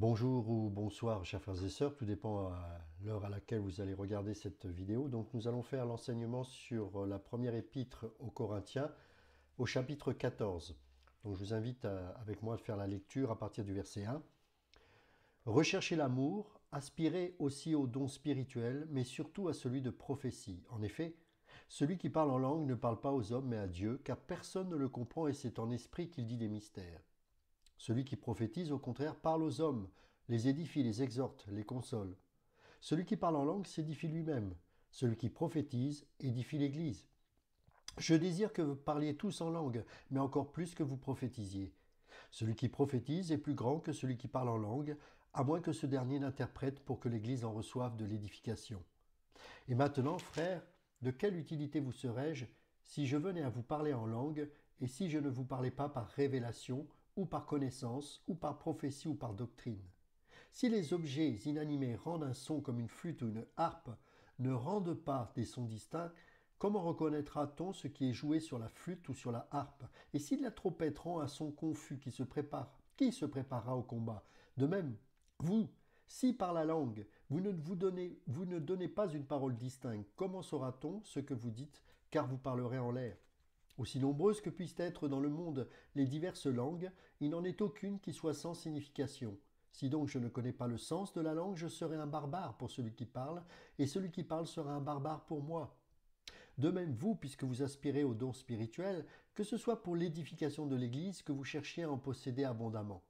Bonjour ou bonsoir chers frères et sœurs, tout dépend à l'heure à laquelle vous allez regarder cette vidéo. Donc nous allons faire l'enseignement sur la première épître aux Corinthiens au chapitre 14. Donc je vous invite avec moi à faire la lecture à partir du verset 1. Recherchez l'amour, aspirez aussi aux dons spirituels, mais surtout à celui de prophétie. En effet, celui qui parle en langue ne parle pas aux hommes mais à Dieu, car personne ne le comprend et c'est en esprit qu'il dit des mystères. Celui qui prophétise, au contraire, parle aux hommes, les édifie, les exhorte, les console. Celui qui parle en langue s'édifie lui-même. Celui qui prophétise édifie l'Église. Je désire que vous parliez tous en langue, mais encore plus que vous prophétisiez. Celui qui prophétise est plus grand que celui qui parle en langue, à moins que ce dernier n'interprète pour que l'Église en reçoive de l'édification. Et maintenant, frères, de quelle utilité vous serais-je si je venais à vous parler en langue, et si je ne vous parlais pas par révélation, ou par connaissance, ou par prophétie, ou par doctrine? Si les objets inanimés rendent un son comme une flûte ou une harpe, ne rendent pas des sons distincts, comment reconnaîtra-t-on ce qui est joué sur la flûte ou sur la harpe? Et si la trompette rend un son confus qui se préparera au combat? De même, vous, si par la langue vous ne donnez pas une parole distincte, comment saura-t-on ce que vous dites, car vous parlerez en l'air? Aussi nombreuses que puissent être dans le monde les diverses langues, il n'en est aucune qui soit sans signification. Si donc je ne connais pas le sens de la langue, je serai un barbare pour celui qui parle, et celui qui parle sera un barbare pour moi. De même vous, puisque vous aspirez aux dons spirituels, que ce soit pour l'édification de l'Église que vous cherchiez à en posséder abondamment.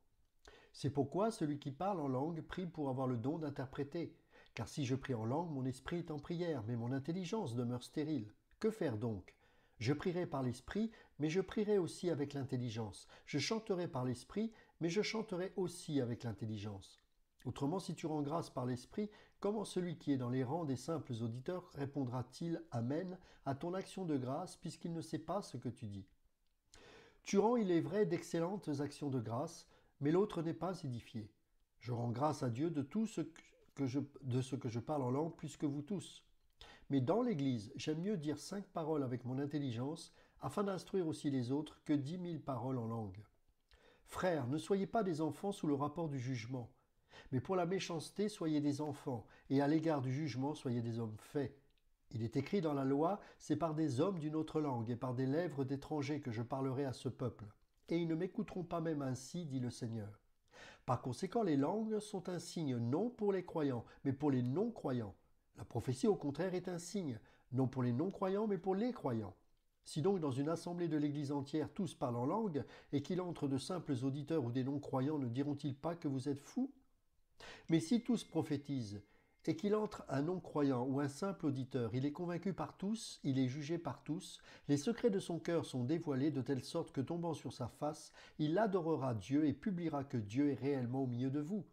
C'est pourquoi celui qui parle en langue prie pour avoir le don d'interpréter. Car si je prie en langue, mon esprit est en prière, mais mon intelligence demeure stérile. Que faire donc? Je prierai par l'esprit, mais je prierai aussi avec l'intelligence. Je chanterai par l'esprit, mais je chanterai aussi avec l'intelligence. Autrement, si tu rends grâce par l'esprit, comment celui qui est dans les rangs des simples auditeurs répondra-t-il Amen à ton action de grâce, puisqu'il ne sait pas ce que tu dis? Tu rends, il est vrai, d'excellentes actions de grâce, mais l'autre n'est pas édifié. Je rends grâce à Dieu de tout ce que je parle en langue plus que vous tous. Mais dans l'Église, j'aime mieux dire 5 paroles avec mon intelligence, afin d'instruire aussi les autres, que 10 000 paroles en langue. Frères, ne soyez pas des enfants sous le rapport du jugement, mais pour la méchanceté, soyez des enfants, et à l'égard du jugement, soyez des hommes faits. Il est écrit dans la loi, c'est par des hommes d'une autre langue et par des lèvres d'étrangers que je parlerai à ce peuple. Et ils ne m'écouteront pas même ainsi, dit le Seigneur. Par conséquent, les langues sont un signe non pour les croyants, mais pour les non-croyants. La prophétie, au contraire, est un signe, non pour les non-croyants, mais pour les croyants. Si donc dans une assemblée de l'Église entière tous parlent en langue, et qu'il entre de simples auditeurs ou des non-croyants, ne diront-ils pas que vous êtes fous? Mais si tous prophétisent, et qu'il entre un non-croyant ou un simple auditeur, il est convaincu par tous, il est jugé par tous, les secrets de son cœur sont dévoilés de telle sorte que tombant sur sa face, il adorera Dieu et publiera que Dieu est réellement au milieu de vous.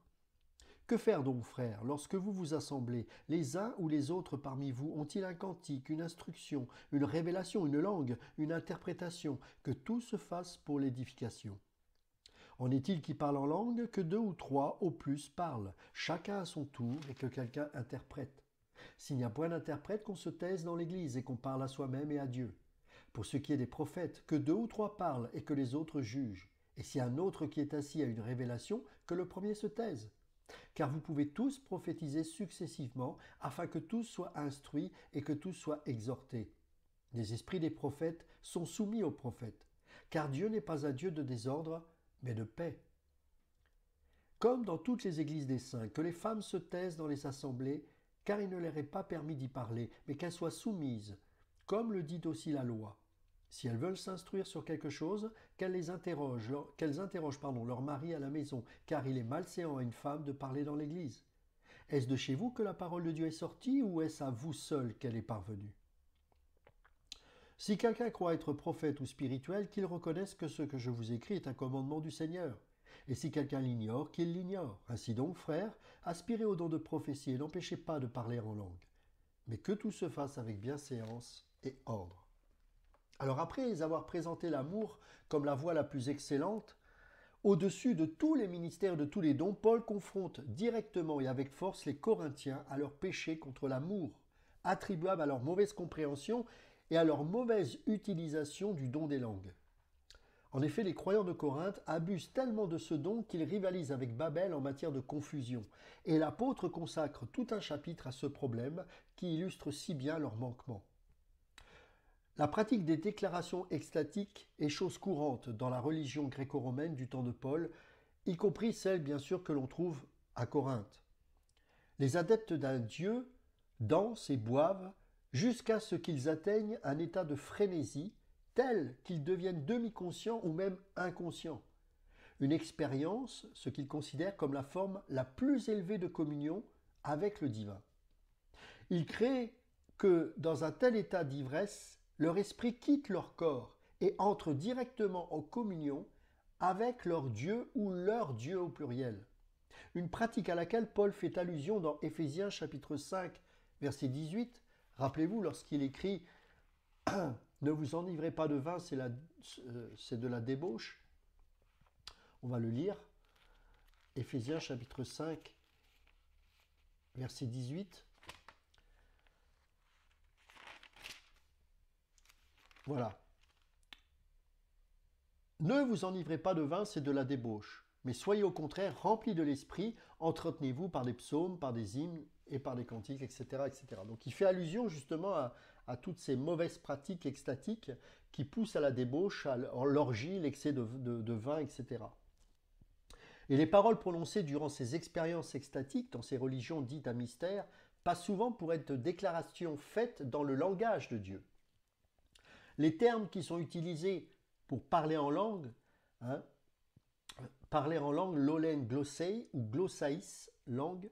Que faire donc, frères, lorsque vous vous assemblez? Les uns ou les autres parmi vous ont-ils un cantique, une instruction, une révélation, une langue, une interprétation? Que tout se fasse pour l'édification. En est-il qui parle en langue? Que 2 ou 3 au plus parlent, chacun à son tour, et que quelqu'un interprète. S'il n'y a point d'interprète, qu'on se taise dans l'Église et qu'on parle à soi-même et à Dieu. Pour ce qui est des prophètes, que 2 ou 3 parlent et que les autres jugent. Et si un autre qui est assis a une révélation, que le premier se taise. Car vous pouvez tous prophétiser successivement, afin que tous soient instruits et que tous soient exhortés. Les esprits des prophètes sont soumis aux prophètes, car Dieu n'est pas un Dieu de désordre, mais de paix. Comme dans toutes les églises des saints, que les femmes se taisent dans les assemblées, car il ne leur est pas permis d'y parler, mais qu'elles soient soumises, comme le dit aussi la loi. Si elles veulent s'instruire sur quelque chose, qu'elles interrogent leur mari à la maison, car il est malséant à une femme de parler dans l'église. Est-ce de chez vous que la parole de Dieu est sortie, ou est-ce à vous seul qu'elle est parvenue? Si quelqu'un croit être prophète ou spirituel, qu'il reconnaisse que ce que je vous écris est un commandement du Seigneur. Et si quelqu'un l'ignore, qu'il l'ignore. Ainsi donc, frères, aspirez au don de prophétie et n'empêchez pas de parler en langue. Mais que tout se fasse avec bienséance et ordre. Alors après avoir présenté l'amour comme la voie la plus excellente, au-dessus de tous les ministères, de tous les dons, Paul confronte directement et avec force les Corinthiens à leur péché contre l'amour, attribuable à leur mauvaise compréhension et à leur mauvaise utilisation du don des langues. En effet, les croyants de Corinthe abusent tellement de ce don qu'ils rivalisent avec Babel en matière de confusion. Et l'apôtre consacre tout un chapitre à ce problème qui illustre si bien leur manquement. La pratique des déclarations extatiques est chose courante dans la religion gréco-romaine du temps de Paul, y compris celle bien sûr que l'on trouve à Corinthe. Les adeptes d'un dieu dansent et boivent jusqu'à ce qu'ils atteignent un état de frénésie tel qu'ils deviennent demi-conscients ou même inconscients. Une expérience, ce qu'ils considèrent comme la forme la plus élevée de communion avec le divin. Ils créent que dans un tel état d'ivresse, leur esprit quitte leur corps et entre directement en communion avec leur Dieu ou leur Dieu au pluriel. Une pratique à laquelle Paul fait allusion dans Éphésiens chapitre 5, verset 18. Rappelez-vous lorsqu'il écrit « Ne vous enivrez pas de vin, c'est de la débauche ». On va le lire. Éphésiens chapitre 5, verset 18. Voilà. Ne vous enivrez pas de vin, c'est de la débauche, mais soyez au contraire remplis de l'esprit, entretenez-vous par des psaumes, par des hymnes et par des cantiques, etc. etc. Donc il fait allusion justement à toutes ces mauvaises pratiques extatiques qui poussent à la débauche, à l'orgie, l'excès de vin, etc. Et les paroles prononcées durant ces expériences extatiques, dans ces religions dites à mystère, passent souvent pour être déclarations faites dans le langage de Dieu. Les termes qui sont utilisés pour parler en langue, lolen glossei ou glossaïs, langue,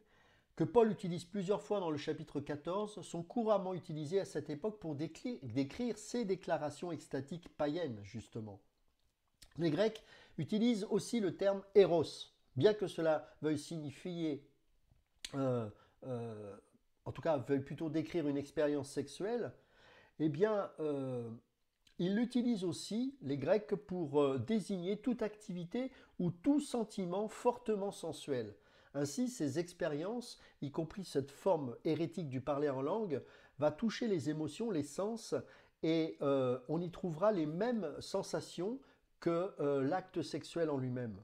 que Paul utilise plusieurs fois dans le chapitre 14, sont couramment utilisés à cette époque pour décrire ces déclarations extatiques païennes, justement. Les Grecs utilisent aussi le terme éros, bien que cela veuille signifier, en tout cas veuille plutôt décrire une expérience sexuelle, eh bien, ils l'utilisent aussi, les Grecs, pour désigner toute activité ou tout sentiment fortement sensuel. Ainsi, ces expériences, y compris cette forme hérétique du parler en langue, va toucher les émotions, les sens, et on y trouvera les mêmes sensations que l'acte sexuel en lui-même.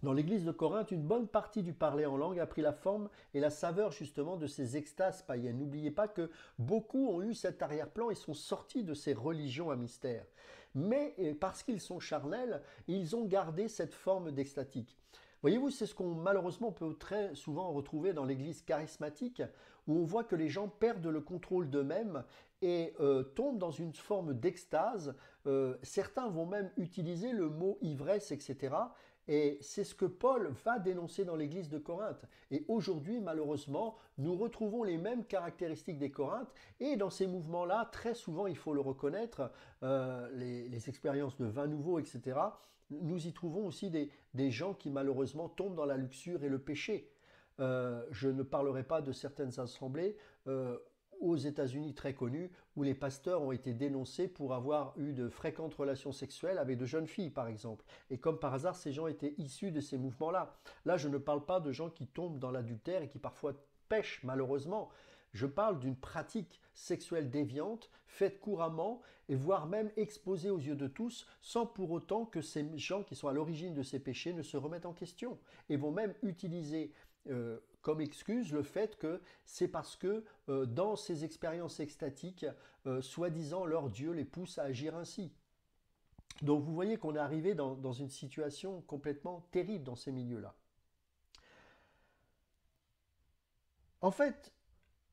Dans l'église de Corinthe, une bonne partie du parler en langue a pris la forme et la saveur justement de ces extases païennes. N'oubliez pas que beaucoup ont eu cet arrière-plan et sont sortis de ces religions à mystère. Mais parce qu'ils sont charnels, ils ont gardé cette forme d'extatique. Voyez-vous, c'est ce qu'on malheureusement peut très souvent retrouver dans l'église charismatique, où on voit que les gens perdent le contrôle d'eux-mêmes et tombent dans une forme d'extase. Certains vont même utiliser le mot ivresse, etc. Et c'est ce que Paul va dénoncer dans l'église de Corinthe. Et aujourd'hui, malheureusement, nous retrouvons les mêmes caractéristiques des Corinthes. Et dans ces mouvements-là, très souvent, il faut le reconnaître, les expériences de vin nouveau, etc., nous y trouvons aussi des gens qui malheureusement tombent dans la luxure et le péché. Je ne parlerai pas de certaines assemblées aux États-Unis très connues où les pasteurs ont été dénoncés pour avoir eu de fréquentes relations sexuelles avec de jeunes filles, par exemple. Et comme par hasard, ces gens étaient issus de ces mouvements-là. Là, je ne parle pas de gens qui tombent dans l'adultère et qui parfois pêchent, malheureusement. Je parle d'une pratique sexuelle déviante, faite couramment, et voire même exposée aux yeux de tous, sans pour autant que ces gens qui sont à l'origine de ces péchés ne se remettent en question, et vont même utiliser comme excuse le fait que c'est parce que dans ces expériences extatiques, soi-disant leur Dieu les pousse à agir ainsi. Donc vous voyez qu'on est arrivé dans une situation complètement terrible dans ces milieux-là. En fait,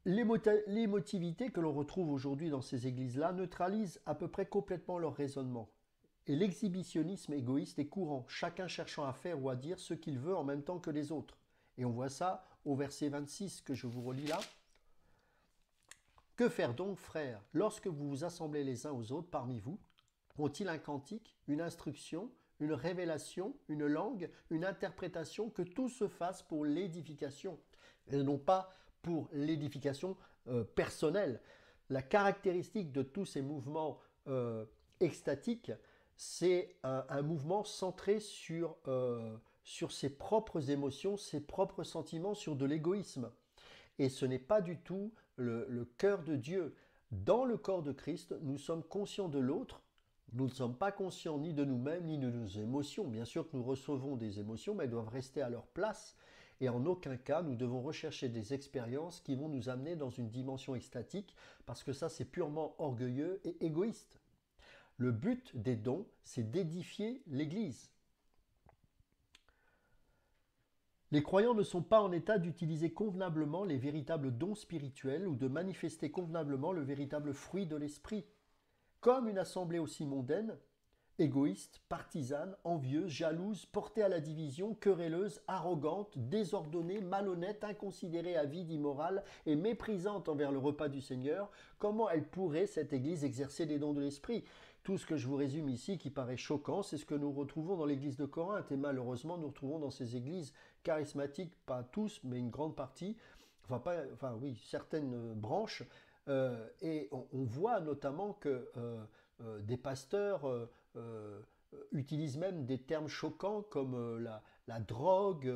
l'émotivité que l'on retrouve aujourd'hui dans ces églises-là neutralise à peu près complètement leur raisonnement. Et l'exhibitionnisme égoïste est courant, chacun cherchant à faire ou à dire ce qu'il veut en même temps que les autres. Et on voit ça au verset 26 que je vous relis là. Que faire donc, frères, lorsque vous vous assemblez les uns aux autres parmi vous? Ont-ils un cantique, une instruction, une révélation, une langue, une interprétation, que tout se fasse pour l'édification, et non pas pour l'édification personnelle. La caractéristique de tous ces mouvements extatiques, c'est un mouvement centré sur ses propres émotions, ses propres sentiments, sur de l'égoïsme. Et ce n'est pas du tout le cœur de Dieu. Dans le corps de Christ, nous sommes conscients de l'autre, Nous ne sommes pas conscients ni de nous-mêmes, ni de nos émotions. Bien sûr que nous recevons des émotions, mais elles doivent rester à leur place. Et en aucun cas, nous devons rechercher des expériences qui vont nous amener dans une dimension extatique, parce que ça, c'est purement orgueilleux et égoïste. Le but des dons, c'est d'édifier l'Église. Les croyants ne sont pas en état d'utiliser convenablement les véritables dons spirituels ou de manifester convenablement le véritable fruit de l'esprit. Comme une assemblée aussi mondaine, égoïste, partisane, envieuse, jalouse, portée à la division, querelleuse, arrogante, désordonnée, malhonnête, inconsidérée, avide, immorale et méprisante envers le repas du Seigneur, comment elle pourrait, cette Église, exercer les dons de l'Esprit? Tout ce que je vous résume ici, qui paraît choquant, c'est ce que nous retrouvons dans l'Église de Corinthe. Et malheureusement, nous retrouvons dans ces églises charismatiques, pas tous, mais une grande partie, oui, certaines branches. Et on voit notamment que des pasteurs utilisent même des termes choquants comme la drogue,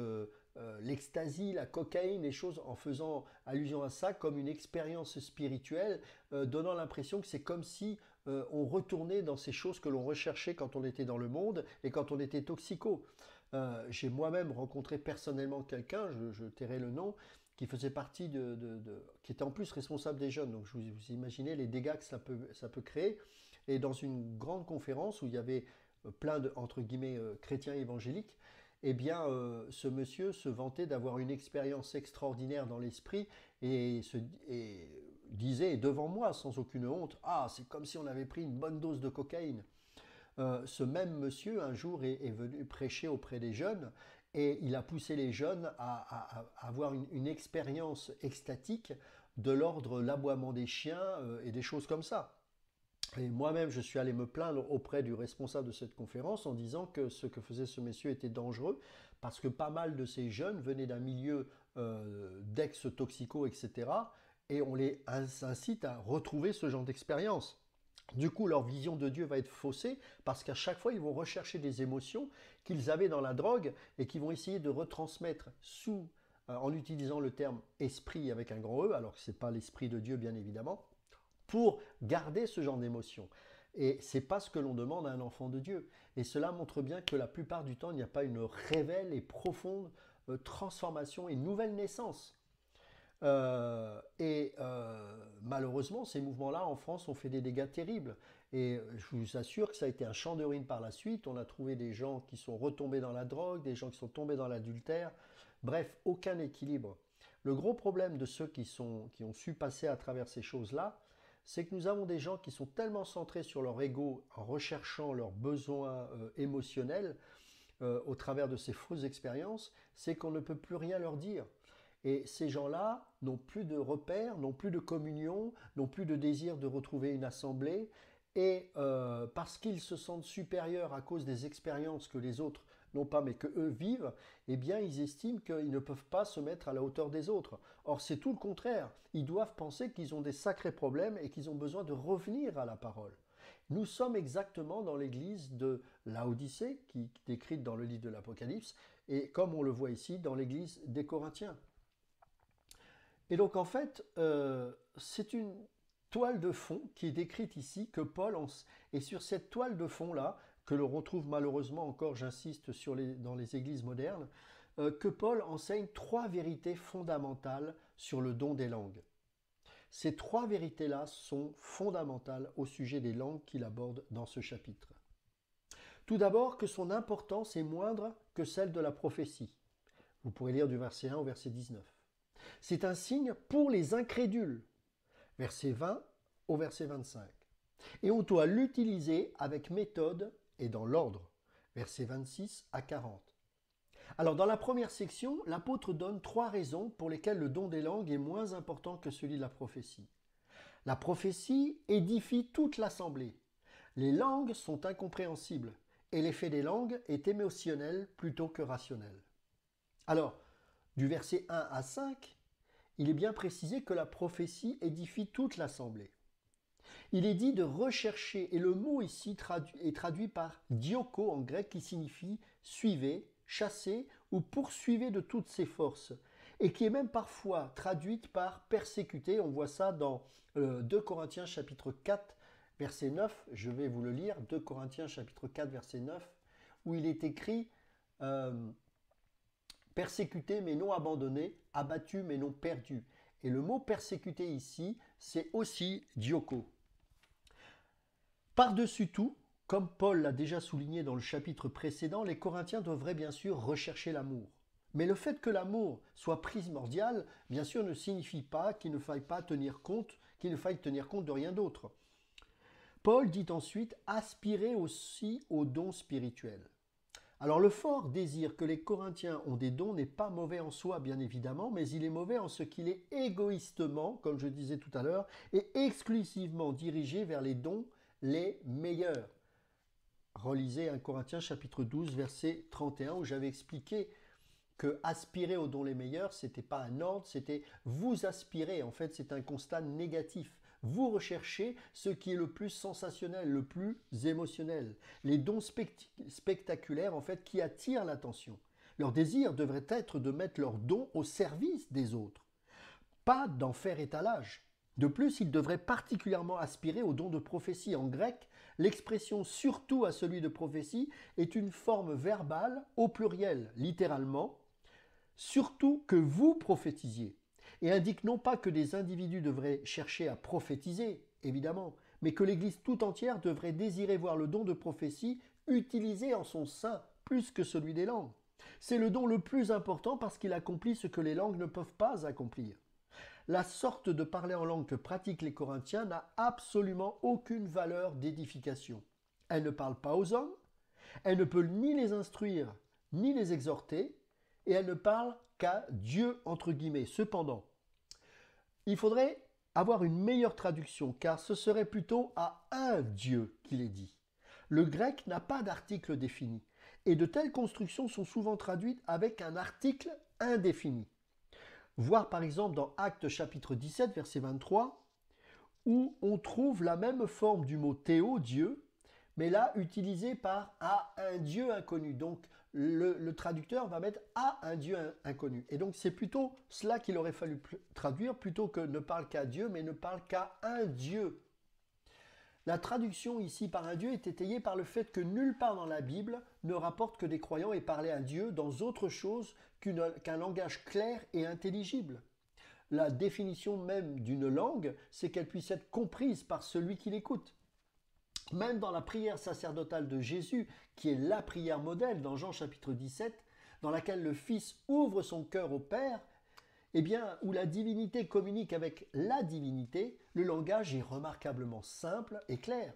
l'ecstasy, la cocaïne, les choses en faisant allusion à ça comme une expérience spirituelle, donnant l'impression que c'est comme si on retournait dans ces choses que l'on recherchait quand on était dans le monde et quand on était toxico. J'ai moi-même rencontré personnellement quelqu'un, je tairai le nom, qui faisait partie qui était en plus responsable des jeunes. Donc vous imaginez les dégâts que ça peut créer. Et dans une grande conférence où il y avait plein de, entre guillemets, chrétiens évangéliques, eh bien, ce monsieur se vantait d'avoir une expérience extraordinaire dans l'esprit et disait devant moi, sans aucune honte, ah, c'est comme si on avait pris une bonne dose de cocaïne. Ce même monsieur, un jour, est venu prêcher auprès des jeunes et il a poussé les jeunes à avoir une expérience extatique de l'ordre l'aboiement des chiens et des choses comme ça. Et moi-même, je suis allé me plaindre auprès du responsable de cette conférence en disant que ce que faisait ce monsieur était dangereux parce que pas mal de ces jeunes venaient d'un milieu d'ex-toxico, etc. Et on les incite à retrouver ce genre d'expérience. Du coup, leur vision de Dieu va être faussée parce qu'à chaque fois, ils vont rechercher des émotions qu'ils avaient dans la drogue et qu'ils vont essayer de retransmettre en utilisant le terme esprit avec un grand E, alors que ce n'est pas l'esprit de Dieu, bien évidemment, pour garder ce genre d'émotion. Et c'est pas ce que l'on demande à un enfant de Dieu. Et cela montre bien que la plupart du temps, il n'y a pas une réelle et profonde transformation et nouvelle naissance. Malheureusement, ces mouvements-là, en France, ont fait des dégâts terribles. Et je vous assure que ça a été un champ de ruines par la suite. On a trouvé des gens qui sont retombés dans la drogue, des gens qui sont tombés dans l'adultère. Bref, aucun équilibre. Le gros problème de ceux qui ont su passer à travers ces choses-là, c'est que nous avons des gens qui sont tellement centrés sur leur ego en recherchant leurs besoins émotionnels au travers de ces fausses expériences, c'est qu'on ne peut plus rien leur dire. Et ces gens-là n'ont plus de repères, n'ont plus de communion, n'ont plus de désir de retrouver une assemblée. Et parce qu'ils se sentent supérieurs à cause des expériences que les autres n'ont pas, mais que eux vivent, eh bien, ils estiment qu'ils ne peuvent pas se mettre à la hauteur des autres. Or, c'est tout le contraire. Ils doivent penser qu'ils ont des sacrés problèmes et qu'ils ont besoin de revenir à la parole. Nous sommes exactement dans l'église de Laodicée, qui est décrite dans le livre de l'Apocalypse, et comme on le voit ici, dans l'église des Corinthiens. Et donc en fait, c'est une toile de fond qui est décrite ici, que Paul, et sur cette toile de fond-là, que l'on retrouve malheureusement encore, j'insiste, dans les églises modernes, que Paul enseigne trois vérités fondamentales sur le don des langues. Ces trois vérités-là sont fondamentales au sujet des langues qu'il aborde dans ce chapitre. Tout d'abord, que son importance est moindre que celle de la prophétie. Vous pourrez lire du verset 1 au verset 19. C'est un signe pour les incrédules, verset 20 au verset 25. Et on doit l'utiliser avec méthode et dans l'ordre, versets 26 à 40. Alors dans la première section, l'apôtre donne trois raisons pour lesquelles le don des langues est moins important que celui de la prophétie. La prophétie édifie toute l'assemblée. Les langues sont incompréhensibles et l'effet des langues est émotionnel plutôt que rationnel. Alors, du verset 1 à 5, il est bien précisé que la prophétie édifie toute l'assemblée. Il est dit de rechercher, et le mot ici est traduit par dioko en grec qui signifie suivez, chassez ou poursuivez de toutes ses forces, et qui est même parfois traduite par persécuter. On voit ça dans 2 Corinthiens chapitre 4, verset 9, je vais vous le lire, 2 Corinthiens chapitre 4, verset 9, où il est écrit persécuté mais non abandonné, abattu mais non perdu. Et le mot persécuté ici, c'est aussi dioko. Par-dessus tout, comme Paul l'a déjà souligné dans le chapitre précédent, les Corinthiens devraient bien sûr rechercher l'amour. Mais le fait que l'amour soit primordial, bien sûr, ne signifie pas qu'il ne faille tenir compte de rien d'autre. Paul dit ensuite « aspirer aussi aux dons spirituels ». Alors le fort désir que les Corinthiens ont des dons n'est pas mauvais en soi, bien évidemment, mais il est mauvais en ce qu'il est égoïstement, comme je disais tout à l'heure, et exclusivement dirigé vers les dons les meilleurs. Relisez 1 Corinthiens chapitre 12, verset 31, où j'avais expliqué que aspirer aux dons les meilleurs, ce n'était pas un ordre, c'était vous aspirer. En fait, c'est un constat négatif. Vous recherchez ce qui est le plus sensationnel, le plus émotionnel. Les dons spectaculaires, en fait, qui attirent l'attention. Leur désir devrait être de mettre leurs dons au service des autres, pas d'en faire étalage. De plus, ils devraient particulièrement aspirer aux dons de prophétie. En grec, l'expression « surtout à celui de prophétie » est une forme verbale au pluriel, littéralement « surtout que vous prophétisiez » et indique non pas que des individus devraient chercher à prophétiser, évidemment, mais que l'Église tout entière devrait désirer voir le don de prophétie utilisé en son sein plus que celui des langues. C'est le don le plus important parce qu'il accomplit ce que les langues ne peuvent pas accomplir. La sorte de parler en langue que pratiquent les Corinthiens n'a absolument aucune valeur d'édification. Elle ne parle pas aux hommes, elle ne peut ni les instruire, ni les exhorter, et elle ne parle qu'à Dieu, entre guillemets. Cependant, il faudrait avoir une meilleure traduction, car ce serait plutôt à un Dieu qu'il est dit. Le grec n'a pas d'article défini, et de telles constructions sont souvent traduites avec un article indéfini. Voir par exemple dans Actes chapitre 17, verset 23, où on trouve la même forme du mot théo, Dieu, mais là utilisé par à un Dieu inconnu. Donc le traducteur va mettre à un Dieu inconnu. Et donc c'est plutôt cela qu'il aurait fallu traduire, plutôt que ne parle qu'à Dieu, mais ne parle qu'à un Dieu. La traduction ici par un Dieu est étayée par le fait que nulle part dans la Bible ne rapporte que des croyants aient parlé à Dieu dans autre chose qu'un langage clair et intelligible. La définition même d'une langue, c'est qu'elle puisse être comprise par celui qui l'écoute. Même dans la prière sacerdotale de Jésus, qui est la prière modèle dans Jean chapitre 17, dans laquelle le Fils ouvre son cœur au Père, eh bien, où la divinité communique avec la divinité, le langage est remarquablement simple et clair.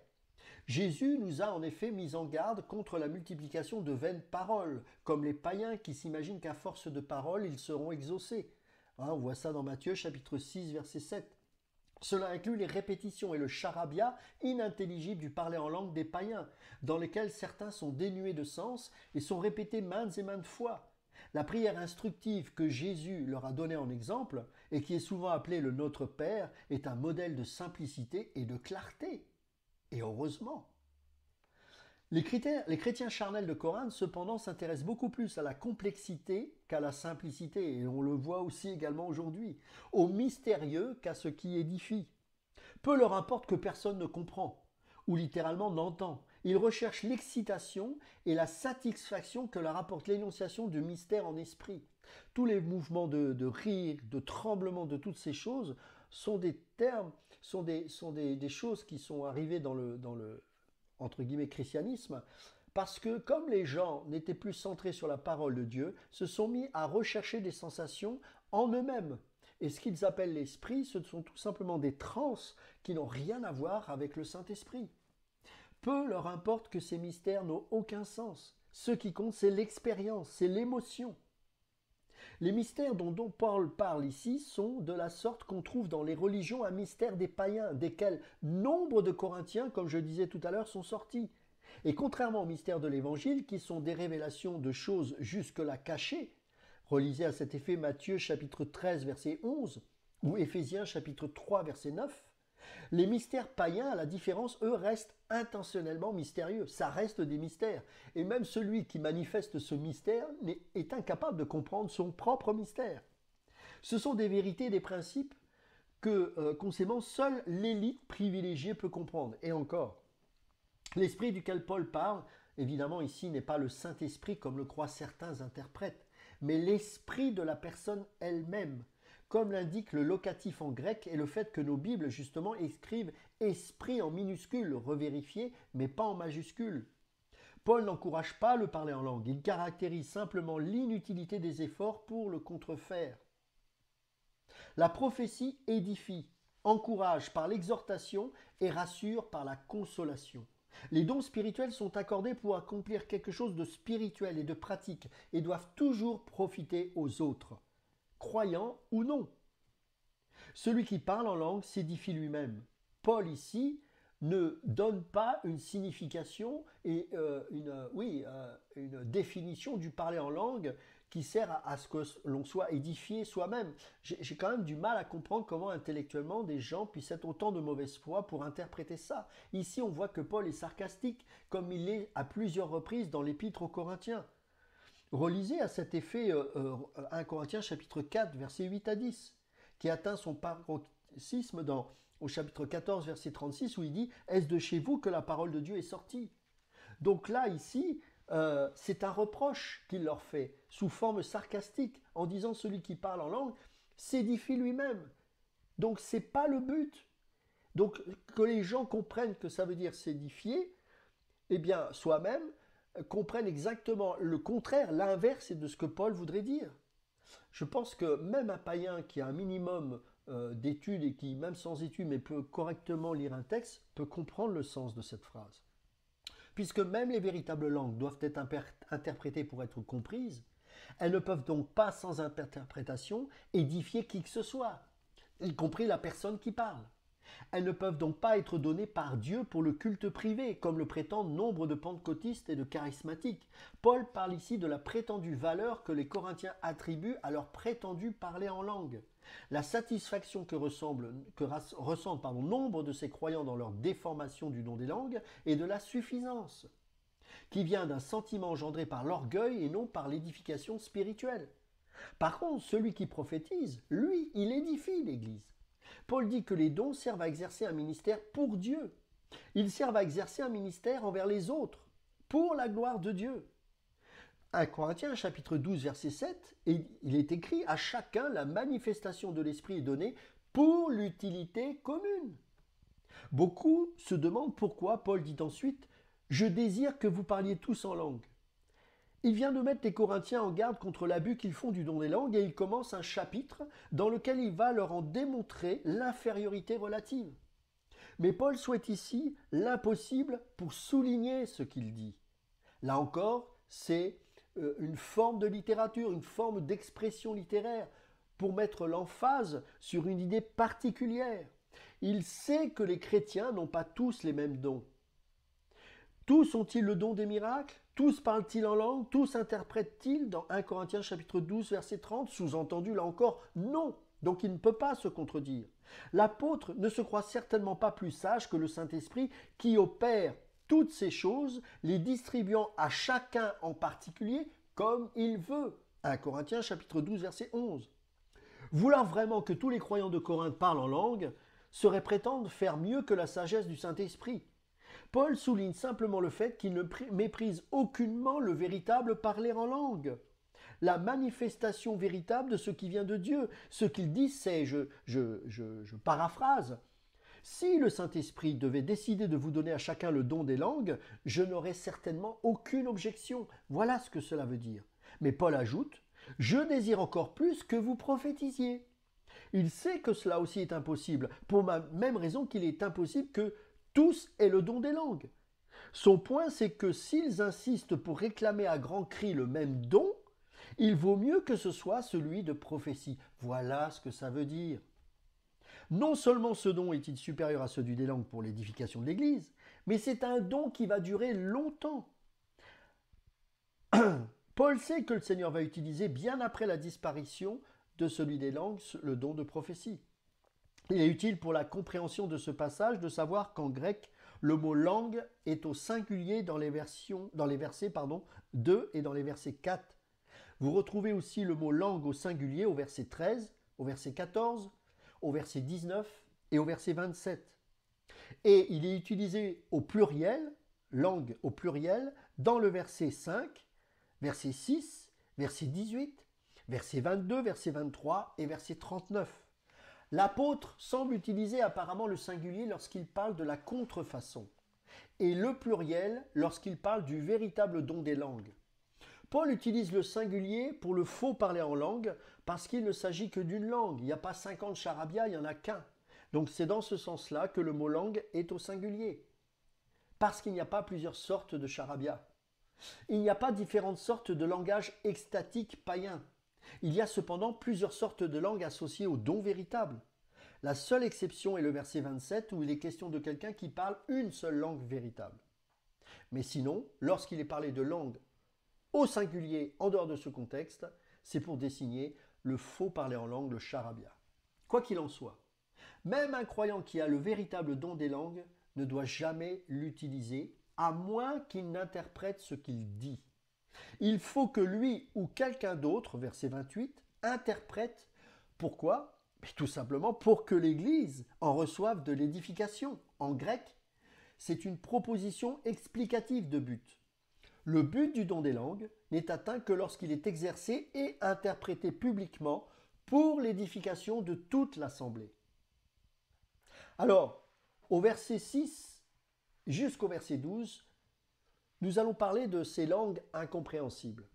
Jésus nous a en effet mis en garde contre la multiplication de vaines paroles, comme les païens qui s'imaginent qu'à force de paroles, ils seront exaucés. On voit ça dans Matthieu chapitre 6, verset 7. Cela inclut les répétitions et le charabia inintelligible du parler en langue des païens, dans lesquels certains sont dénués de sens et sont répétés maintes et maintes fois. La prière instructive que Jésus leur a donnée en exemple, et qui est souvent appelée le Notre Père, est un modèle de simplicité et de clarté. Et heureusement. Les chrétiens charnels de Corinthe, cependant, s'intéressent beaucoup plus à la complexité qu'à la simplicité, et on le voit aussi également aujourd'hui, au mystérieux qu'à ce qui édifie. Peu leur importe que personne ne comprend, ou littéralement n'entend. Ils recherchent l'excitation et la satisfaction que leur apporte l'énonciation du mystère en esprit. Tous les mouvements de rire, de tremblement, de toutes ces choses sont des termes, sont des choses qui sont arrivées dans le entre guillemets christianisme, parce que comme les gens n'étaient plus centrés sur la parole de Dieu, se sont mis à rechercher des sensations en eux-mêmes. Et ce qu'ils appellent l'esprit, ce sont tout simplement des transes qui n'ont rien à voir avec le Saint-Esprit. Peu leur importe que ces mystères n'ont aucun sens. Ce qui compte, c'est l'expérience, c'est l'émotion. Les mystères dont Paul parle ici sont de la sorte qu'on trouve dans les religions un mystère des païens, desquels nombre de Corinthiens, comme je disais tout à l'heure, sont sortis. Et contrairement aux mystères de l'Évangile, qui sont des révélations de choses jusque-là cachées, relisez à cet effet Matthieu chapitre 13 verset 11 ou Éphésiens chapitre 3 verset 9, les mystères païens, à la différence, eux, restent intentionnellement mystérieux. Ça reste des mystères. Et même celui qui manifeste ce mystère est incapable de comprendre son propre mystère. Ce sont des vérités et des principes que conséquemment, seule l'élite privilégiée peut comprendre. Et encore, l'esprit duquel Paul parle, évidemment ici n'est pas le Saint-Esprit comme le croient certains interprètes, mais l'esprit de la personne elle-même, comme l'indique le locatif en grec et le fait que nos Bibles justement écrivent esprit en minuscule, revérifié, mais pas en majuscule. Paul n'encourage pas le parler en langue, il caractérise simplement l'inutilité des efforts pour le contrefaire. La prophétie édifie, encourage par l'exhortation et rassure par la consolation. Les dons spirituels sont accordés pour accomplir quelque chose de spirituel et de pratique et doivent toujours profiter aux autres, croyants ou non. Celui qui parle en langue s'édifie lui-même. Paul ici ne donne pas une signification et une définition du parler en langue qui sert à ce que l'on soit édifié soi-même. J'ai quand même du mal à comprendre comment intellectuellement des gens puissent être autant de mauvaise foi pour interpréter ça. Ici, on voit que Paul est sarcastique, comme il l'est à plusieurs reprises dans l'épître aux Corinthiens. Relisez à cet effet 1 Corinthiens chapitre 4, versets 8 à 10, qui atteint son paroxysme au chapitre 14, verset 36, où il dit « Est-ce de chez vous que la parole de Dieu est sortie ?» Donc là, ici, c'est un reproche qu'il leur fait, sous forme sarcastique, en disant « Celui qui parle en langue s'édifie lui-même ». Donc ce n'est pas le but. Donc que les gens comprennent que ça veut dire s'édifier, eh bien soi-même, comprennent exactement le contraire, l'inverse de ce que Paul voudrait dire. Je pense que même un païen qui a un minimum d'études et qui, même sans études, mais peut correctement lire un texte, peut comprendre le sens de cette phrase. Puisque même les véritables langues doivent être interprétées pour être comprises, elles ne peuvent donc pas, sans interprétation, édifier qui que ce soit, y compris la personne qui parle. Elles ne peuvent donc pas être données par Dieu pour le culte privé, comme le prétendent nombre de pentecôtistes et de charismatiques. Paul parle ici de la prétendue valeur que les Corinthiens attribuent à leur prétendu parler en langue. La satisfaction que ressentent nombre de ces croyants dans leur déformation du don des langues est de la suffisance, qui vient d'un sentiment engendré par l'orgueil et non par l'édification spirituelle. Par contre, celui qui prophétise, lui, il édifie l'Église. Paul dit que les dons servent à exercer un ministère pour Dieu. Ils servent à exercer un ministère envers les autres, pour la gloire de Dieu. 1 Corinthiens chapitre 12 verset 7, et il est écrit « À chacun la manifestation de l'Esprit est donnée pour l'utilité commune ». Beaucoup se demandent pourquoi Paul dit ensuite « Je désire que vous parliez tous en langue ». Il vient de mettre les Corinthiens en garde contre l'abus qu'ils font du don des langues et il commence un chapitre dans lequel il va leur en démontrer l'infériorité relative. Mais Paul souhaite ici l'impossible pour souligner ce qu'il dit. Là encore, c'est une forme de littérature, une forme d'expression littéraire pour mettre l'emphase sur une idée particulière. Il sait que les chrétiens n'ont pas tous les mêmes dons. Tous ont-ils le don des miracles? Tous parlent-ils en langue? Tous interprètent-ils dans 1 Corinthiens chapitre 12 verset 30? Sous-entendu là encore, non. Donc il ne peut pas se contredire. L'apôtre ne se croit certainement pas plus sage que le Saint-Esprit qui opère toutes ces choses, les distribuant à chacun en particulier comme il veut. 1 Corinthiens chapitre 12 verset 11. Vouloir vraiment que tous les croyants de Corinthe parlent en langue serait prétendre faire mieux que la sagesse du Saint-Esprit. Paul souligne simplement le fait qu'il ne méprise aucunement le véritable parler en langue, la manifestation véritable de ce qui vient de Dieu. Ce qu'il dit, c'est, je paraphrase, « Si le Saint-Esprit devait décider de vous donner à chacun le don des langues, je n'aurais certainement aucune objection. » Voilà ce que cela veut dire. Mais Paul ajoute, « Je désire encore plus que vous prophétisiez. » Il sait que cela aussi est impossible, pour la même raison qu'il est impossible que tous aient le don des langues. Son point, c'est que s'ils insistent pour réclamer à grands cris le même don, il vaut mieux que ce soit celui de prophétie. Voilà ce que ça veut dire. Non seulement ce don est-il supérieur à celui des langues pour l'édification de l'Église, mais c'est un don qui va durer longtemps. Paul sait que le Seigneur va utiliser bien après la disparition de celui des langues le don de prophétie. Il est utile pour la compréhension de ce passage de savoir qu'en grec, le mot langue est au singulier dans les versets 2 et dans les versets 4. Vous retrouvez aussi le mot langue au singulier au verset 13, au verset 14, au verset 19 et au verset 27. Et il est utilisé au pluriel, langue au pluriel, dans le verset 5, verset 6, verset 18, verset 22, verset 23 et verset 39. L'apôtre semble utiliser apparemment le singulier lorsqu'il parle de la contrefaçon et le pluriel lorsqu'il parle du véritable don des langues. Paul utilise le singulier pour le faux parler en langue parce qu'il ne s'agit que d'une langue. Il n'y a pas 50 charabia, il n'y en a qu'un. Donc c'est dans ce sens-là que le mot langue est au singulier. Parce qu'il n'y a pas plusieurs sortes de charabia. Il n'y a pas différentes sortes de langages extatiques païens. Il y a cependant plusieurs sortes de langues associées au don véritable. La seule exception est le verset 27 où il est question de quelqu'un qui parle une seule langue véritable. Mais sinon, lorsqu'il est parlé de langue au singulier en dehors de ce contexte, c'est pour désigner le faux parler en langue, le charabia. Quoi qu'il en soit, même un croyant qui a le véritable don des langues ne doit jamais l'utiliser, à moins qu'il n'interprète ce qu'il dit. Il faut que lui ou quelqu'un d'autre, verset 28, interprète. Pourquoi ? Tout simplement pour que l'Église en reçoive de l'édification. En grec, c'est une proposition explicative de but. Le but du don des langues n'est atteint que lorsqu'il est exercé et interprété publiquement pour l'édification de toute l'assemblée. Alors, au verset 6 jusqu'au verset 12, nous allons parler de ces langues incompréhensibles.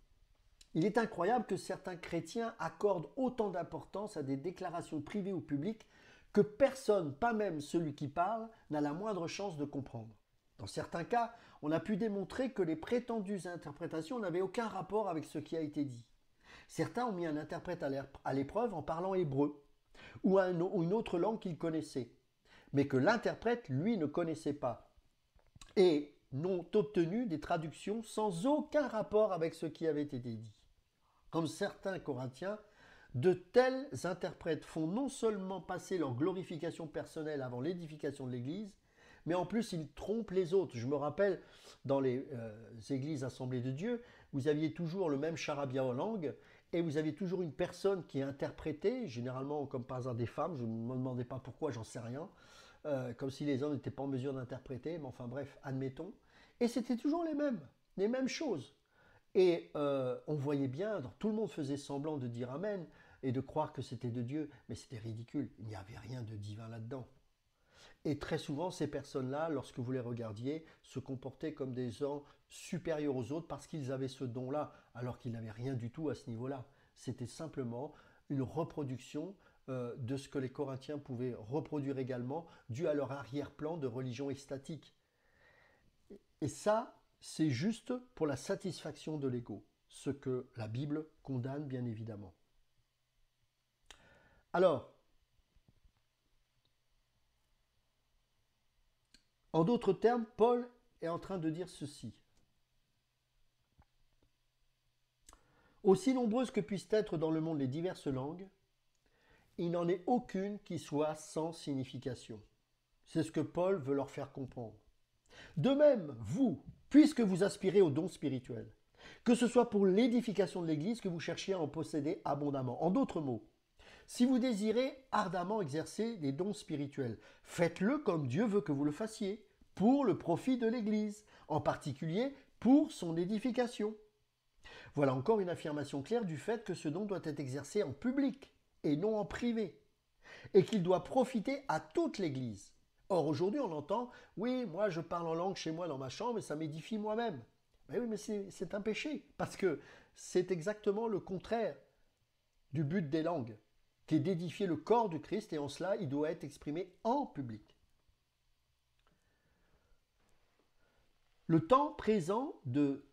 Il est incroyable que certains chrétiens accordent autant d'importance à des déclarations privées ou publiques que personne, pas même celui qui parle, n'a la moindre chance de comprendre. Dans certains cas, on a pu démontrer que les prétendues interprétations n'avaient aucun rapport avec ce qui a été dit. Certains ont mis un interprète à l'épreuve en parlant hébreu ou une autre langue qu'ils connaissaient, mais que l'interprète, lui, ne connaissait pas, et n'ont obtenu des traductions sans aucun rapport avec ce qui avait été dit. Comme certains Corinthiens, de tels interprètes font non seulement passer leur glorification personnelle avant l'édification de l'Église, mais en plus ils trompent les autres. Je me rappelle, dans les églises assemblées de Dieu, vous aviez toujours le même charabia en langue, et vous aviez toujours une personne qui interprétait, généralement comme par hasard des femmes, je ne me demandais pas pourquoi, j'en sais rien, comme si les hommes n'étaient pas en mesure d'interpréter, mais enfin bref, admettons. Et c'était toujours les mêmes choses. Et on voyait bien, tout le monde faisait semblant de dire Amen et de croire que c'était de Dieu, mais c'était ridicule, il n'y avait rien de divin là-dedans. Et très souvent, ces personnes-là, lorsque vous les regardiez, se comportaient comme des gens supérieurs aux autres parce qu'ils avaient ce don-là, alors qu'ils n'avaient rien du tout à ce niveau-là. C'était simplement une reproduction de ce que les Corinthiens pouvaient reproduire également, dû à leur arrière-plan de religion extatique. Et ça, c'est juste pour la satisfaction de l'ego, ce que la Bible condamne bien évidemment. Alors, en d'autres termes, Paul est en train de dire ceci. Aussi nombreuses que puissent être dans le monde les diverses langues, il n'en est aucune qui soit sans signification. C'est ce que Paul veut leur faire comprendre. De même, vous, puisque vous aspirez aux dons spirituels, que ce soit pour l'édification de l'Église que vous cherchiez à en posséder abondamment. En d'autres mots, si vous désirez ardemment exercer des dons spirituels, faites-le comme Dieu veut que vous le fassiez, pour le profit de l'Église, en particulier pour son édification. Voilà encore une affirmation claire du fait que ce don doit être exercé en public et non en privé, et qu'il doit profiter à toute l'Église. Or, aujourd'hui, on entend « Oui, moi, je parle en langue chez moi dans ma chambre et ça m'édifie moi-même. » Mais oui, mais c'est un péché, parce que c'est exactement le contraire du but des langues, qui est d'édifier le corps du Christ, et en cela, il doit être exprimé en public. Le temps présent de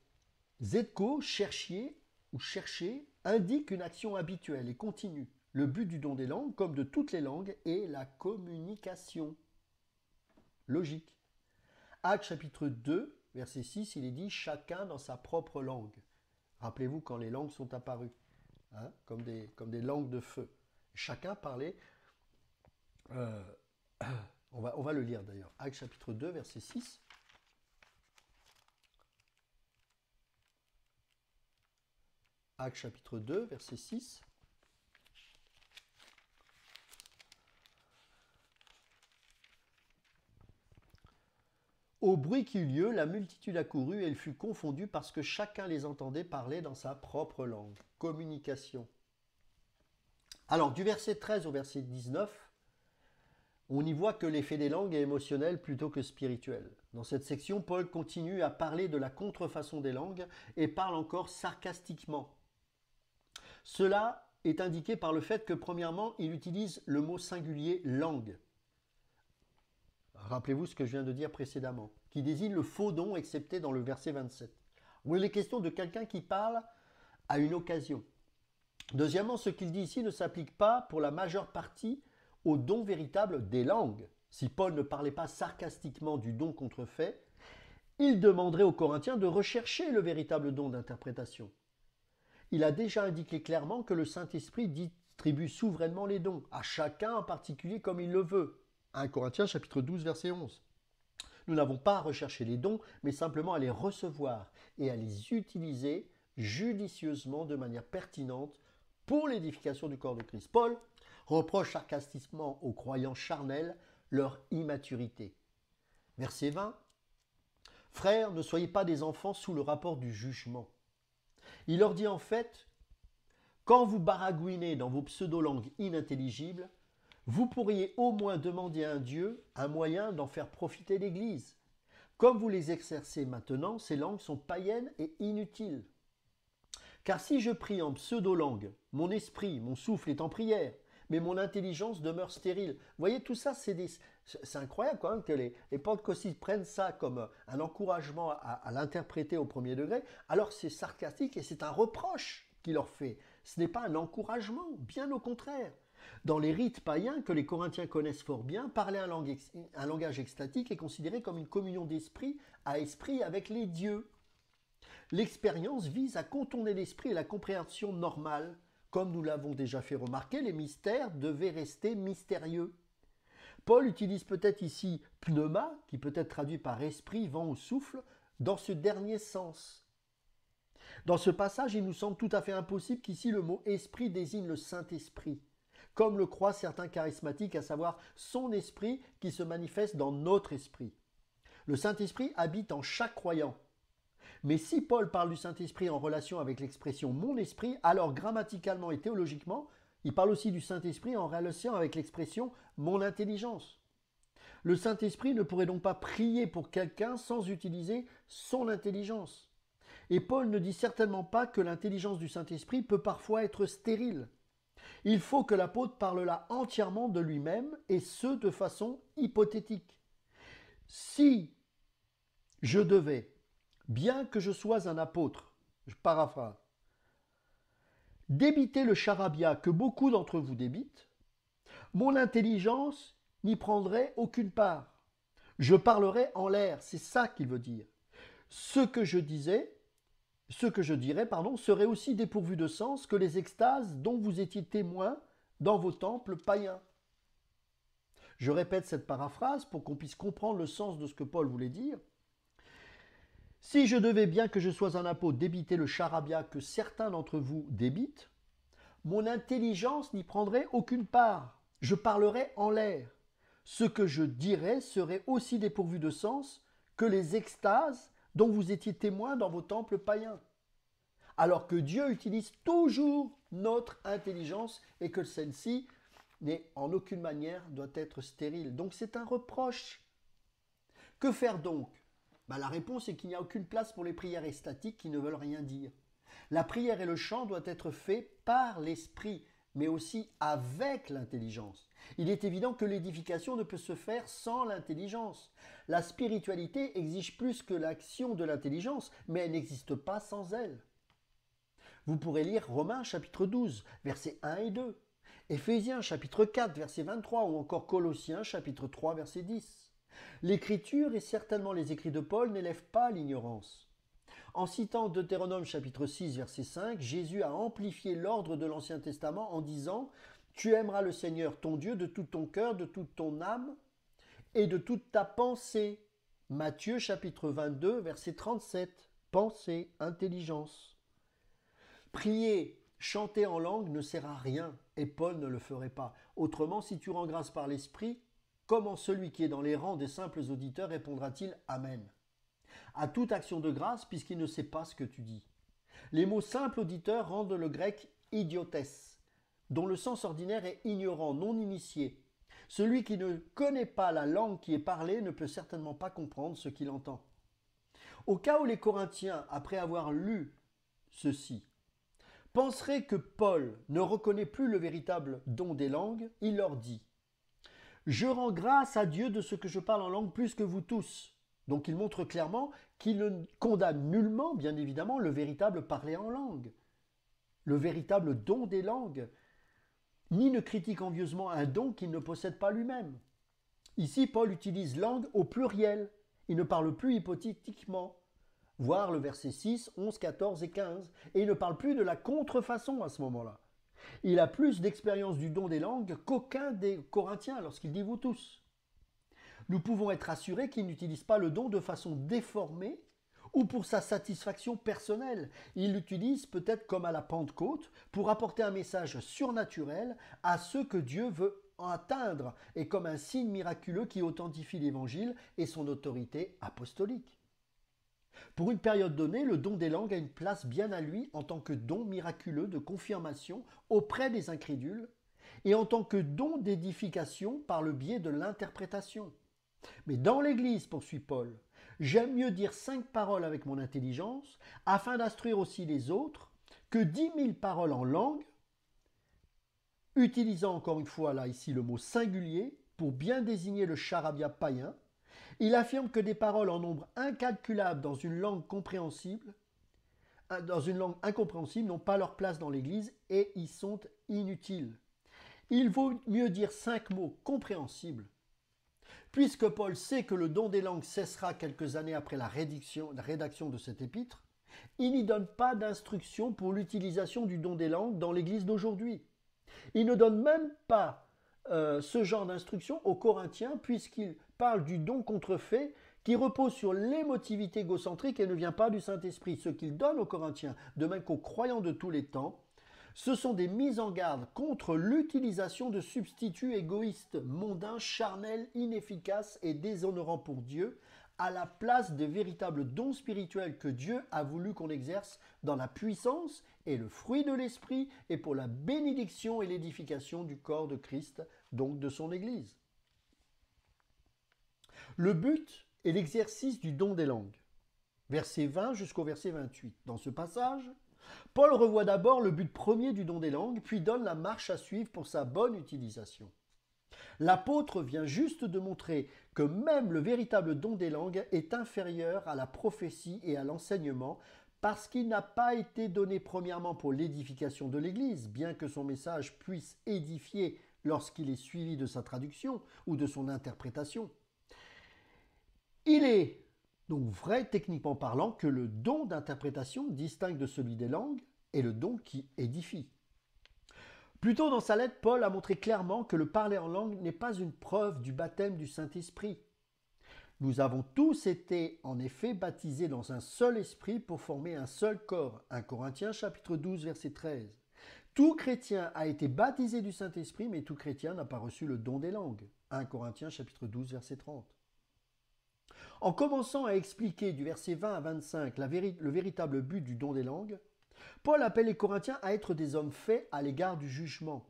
Zetko, cherchier ou chercher, indique une action habituelle et continue. Le but du don des langues, comme de toutes les langues, est la communication. Logique. Actes chapitre 2, verset 6, il est dit « chacun dans sa propre langue ». Rappelez-vous quand les langues sont apparues, hein, comme des langues de feu. Chacun parlait, on va le lire d'ailleurs, Actes chapitre 2, verset 6. Actes chapitre 2, verset 6. Au bruit qui eut lieu, la multitude accourut et elle fut confondue parce que chacun les entendait parler dans sa propre langue. Communication. Alors, du verset 13 au verset 19, on y voit que l'effet des langues est émotionnel plutôt que spirituel. Dans cette section, Paul continue à parler de la contrefaçon des langues et parle encore sarcastiquement. Cela est indiqué par le fait que, premièrement, il utilise le mot singulier langue. Rappelez-vous ce que je viens de dire précédemment, qui désigne le faux don excepté dans le verset 27. Où il est question de quelqu'un qui parle à une occasion. Deuxièmement, ce qu'il dit ici ne s'applique pas pour la majeure partie au don véritable des langues. Si Paul ne parlait pas sarcastiquement du don contrefait, il demanderait aux Corinthiens de rechercher le véritable don d'interprétation. Il a déjà indiqué clairement que le Saint-Esprit distribue souverainement les dons, à chacun en particulier comme il le veut. 1 Corinthiens chapitre 12 verset 11. Nous n'avons pas à rechercher les dons, mais simplement à les recevoir et à les utiliser judicieusement de manière pertinente pour l'édification du corps de Christ. Paul reproche sarcastiquement aux croyants charnels leur immaturité. Verset 20. Frères, ne soyez pas des enfants sous le rapport du jugement. Il leur dit en fait, quand vous baragouinez dans vos pseudo-langues inintelligibles, vous pourriez au moins demander à un Dieu un moyen d'en faire profiter l'Église. Comme vous les exercez maintenant, ces langues sont païennes et inutiles. Car si je prie en pseudo-langue, mon esprit, mon souffle est en prière, mais mon intelligence demeure stérile. Vous voyez, tout ça, c'est incroyable quand même que les pentecôtistes prennent ça comme un encouragement à l'interpréter au premier degré, alors c'est sarcastique et c'est un reproche qu'il leur fait. Ce n'est pas un encouragement, bien au contraire. Dans les rites païens que les Corinthiens connaissent fort bien, parler un langage extatique est considéré comme une communion d'esprit à esprit avec les dieux. L'expérience vise à contourner l'esprit et la compréhension normale. Comme nous l'avons déjà fait remarquer, les mystères devaient rester mystérieux. Paul utilise peut-être ici pneuma, qui peut être traduit par esprit, vent ou souffle, dans ce dernier sens. Dans ce passage, il nous semble tout à fait impossible qu'ici le mot esprit désigne le Saint-Esprit, comme le croient certains charismatiques, à savoir son esprit qui se manifeste dans notre esprit. Le Saint-Esprit habite en chaque croyant. Mais si Paul parle du Saint-Esprit en relation avec l'expression « mon esprit », alors grammaticalement et théologiquement, il parle aussi du Saint-Esprit en relation avec l'expression « mon intelligence ». Le Saint-Esprit ne pourrait donc pas prier pour quelqu'un sans utiliser son intelligence. Et Paul ne dit certainement pas que l'intelligence du Saint-Esprit peut parfois être stérile. Il faut que l'apôtre parle là entièrement de lui-même, et ce de façon hypothétique. Si je devais, bien que je sois un apôtre, je paraphrase, débiter le charabia que beaucoup d'entre vous débitent, mon intelligence n'y prendrait aucune part. Je parlerais en l'air, c'est ça qu'il veut dire. Ce que je dirais, serait aussi dépourvu de sens que les extases dont vous étiez témoins dans vos temples païens. Je répète cette paraphrase pour qu'on puisse comprendre le sens de ce que Paul voulait dire. Si je devais, bien que je sois un apôtre, débiter le charabia que certains d'entre vous débitent, mon intelligence n'y prendrait aucune part. Je parlerais en l'air. Ce que je dirais serait aussi dépourvu de sens que les extases dont vous étiez témoins dans vos temples païens. Alors que Dieu utilise toujours notre intelligence et que celle-ci n'est en aucune manière doit être stérile. Donc c'est un reproche. Que faire donc ? La réponse est qu'il n'y a aucune place pour les prières extatiques qui ne veulent rien dire. La prière et le chant doivent être faits par l'esprit, mais aussi avec l'intelligence. Il est évident que l'édification ne peut se faire sans l'intelligence. La spiritualité exige plus que l'action de l'intelligence, mais elle n'existe pas sans elle. Vous pourrez lire Romains chapitre 12, versets 1 et 2, Éphésiens chapitre 4, verset 23, ou encore Colossiens chapitre 3, verset 10. L'Écriture, et certainement les écrits de Paul, n'élèvent pas l'ignorance. En citant Deutéronome chapitre 6, verset 5, Jésus a amplifié l'ordre de l'Ancien Testament en disant « Tu aimeras le Seigneur ton Dieu de tout ton cœur, de toute ton âme et de toute ta pensée. » Matthieu chapitre 22, verset 37. Pensée, intelligence. Prier, chanter en langue ne sert à rien et Paul ne le ferait pas. Autrement, si tu rends grâce par l'Esprit, comment celui qui est dans les rangs des simples auditeurs répondra-t-il Amen à toute action de grâce puisqu'il ne sait pas ce que tu dis. Les mots simple auditeur rendent le grec idiotesse, dont le sens ordinaire est ignorant, non initié. Celui qui ne connaît pas la langue qui est parlée ne peut certainement pas comprendre ce qu'il entend. Au cas où les Corinthiens, après avoir lu ceci, penseraient que Paul ne reconnaît plus le véritable don des langues, il leur dit « Je rends grâce à Dieu de ce que je parle en langue plus que vous tous. » Donc il montre clairement qu'il ne condamne nullement, bien évidemment, le véritable parler en langue, le véritable don des langues, ni ne critique envieusement un don qu'il ne possède pas lui-même. Ici, Paul utilise langue au pluriel. Il ne parle plus hypothétiquement. Voir le verset 6, 11, 14 et 15. Et il ne parle plus de la contrefaçon à ce moment-là. Il a plus d'expérience du don des langues qu'aucun des Corinthiens lorsqu'il dit vous tous. Nous pouvons être assurés qu'il n'utilise pas le don de façon déformée ou pour sa satisfaction personnelle. Il l'utilise peut-être comme à la Pentecôte pour apporter un message surnaturel à ceux que Dieu veut atteindre et comme un signe miraculeux qui authentifie l'Évangile et son autorité apostolique. Pour une période donnée, le don des langues a une place bien à lui en tant que don miraculeux de confirmation auprès des incrédules et en tant que don d'édification par le biais de l'interprétation. Mais dans l'Église, poursuit Paul, j'aime mieux dire 5 paroles avec mon intelligence afin d'instruire aussi les autres que 10 000 paroles en langue, utilisant encore une fois là ici le mot singulier pour bien désigner le charabia païen. Il affirme que des paroles en nombre incalculable dans une langue incompréhensible n'ont pas leur place dans l'Église et y sont inutiles. Il vaut mieux dire 5 mots compréhensibles. Puisque Paul sait que le don des langues cessera quelques années après la rédaction de cet épître, il n'y donne pas d'instruction pour l'utilisation du don des langues dans l'Église d'aujourd'hui. Il ne donne même pas ce genre d'instruction aux Corinthiens puisqu'il parle du don contrefait qui repose sur l'émotivité égocentrique et ne vient pas du Saint-Esprit. Ce qu'il donne aux Corinthiens, de même qu'aux croyants de tous les temps, ce sont des mises en garde contre l'utilisation de substituts égoïstes, mondains, charnels, inefficaces et déshonorants pour Dieu, à la place des véritables dons spirituels que Dieu a voulu qu'on exerce dans la puissance et le fruit de l'Esprit et pour la bénédiction et l'édification du corps de Christ, donc de son Église. Le but est l'exercice du don des langues. Verset 20 jusqu'au verset 28. Dans ce passage, Paul revoit d'abord le but premier du don des langues, puis donne la marche à suivre pour sa bonne utilisation. L'apôtre vient juste de montrer que même le véritable don des langues est inférieur à la prophétie et à l'enseignement parce qu'il n'a pas été donné premièrement pour l'édification de l'Église, bien que son message puisse édifier lorsqu'il est suivi de sa traduction ou de son interprétation. Il est donc vrai, techniquement parlant, que le don d'interprétation distingue de celui des langues est le don qui édifie. Plus tôt dans sa lettre, Paul a montré clairement que le parler en langue n'est pas une preuve du baptême du Saint-Esprit. Nous avons tous été en effet baptisés dans un seul esprit pour former un seul corps. 1 Corinthiens chapitre 12 verset 13. Tout chrétien a été baptisé du Saint-Esprit, mais tout chrétien n'a pas reçu le don des langues. 1 Corinthiens chapitre 12 verset 30. En commençant à expliquer du verset 20 à 25 le véritable but du don des langues, Paul appelle les Corinthiens à être des hommes faits à l'égard du jugement.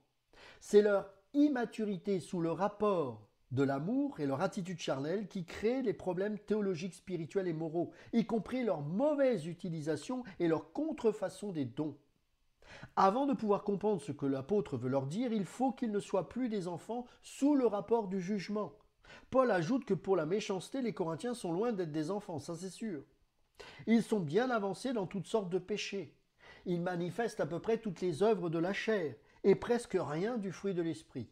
C'est leur immaturité sous le rapport de l'amour et leur attitude charnelle qui crée les problèmes théologiques, spirituels et moraux, y compris leur mauvaise utilisation et leur contrefaçon des dons. Avant de pouvoir comprendre ce que l'apôtre veut leur dire, il faut qu'ils ne soient plus des enfants sous le rapport du jugement. Paul ajoute que pour la méchanceté, les Corinthiens sont loin d'être des enfants, ça c'est sûr. Ils sont bien avancés dans toutes sortes de péchés. Ils manifestent à peu près toutes les œuvres de la chair et presque rien du fruit de l'esprit.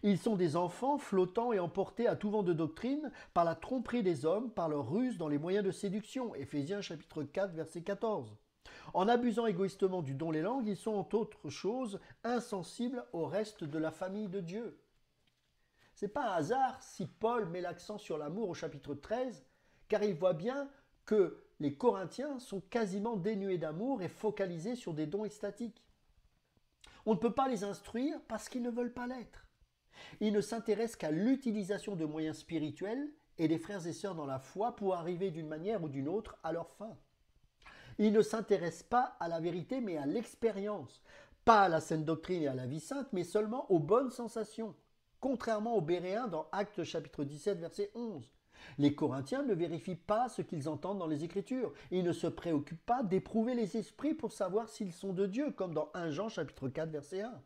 Ils sont des enfants flottant et emportés à tout vent de doctrine par la tromperie des hommes, par leur ruse dans les moyens de séduction. Éphésiens chapitre 4 verset 14. En abusant égoïstement du don des langues, ils sont entre autres choses insensibles au reste de la famille de Dieu. C'est pas un hasard si Paul met l'accent sur l'amour au chapitre 13, car il voit bien que les Corinthiens sont quasiment dénués d'amour et focalisés sur des dons extatiques. On ne peut pas les instruire parce qu'ils ne veulent pas l'être. Il ne s'intéresse qu'à l'utilisation de moyens spirituels et des frères et sœurs dans la foi pour arriver d'une manière ou d'une autre à leur fin. Il ne s'intéresse pas à la vérité mais à l'expérience, pas à la saine doctrine et à la vie sainte, mais seulement aux bonnes sensations, contrairement aux Béréens dans Actes chapitre 17 verset 11. Les Corinthiens ne vérifient pas ce qu'ils entendent dans les Écritures. Ils ne se préoccupent pas d'éprouver les esprits pour savoir s'ils sont de Dieu, comme dans 1 Jean chapitre 4 verset 1.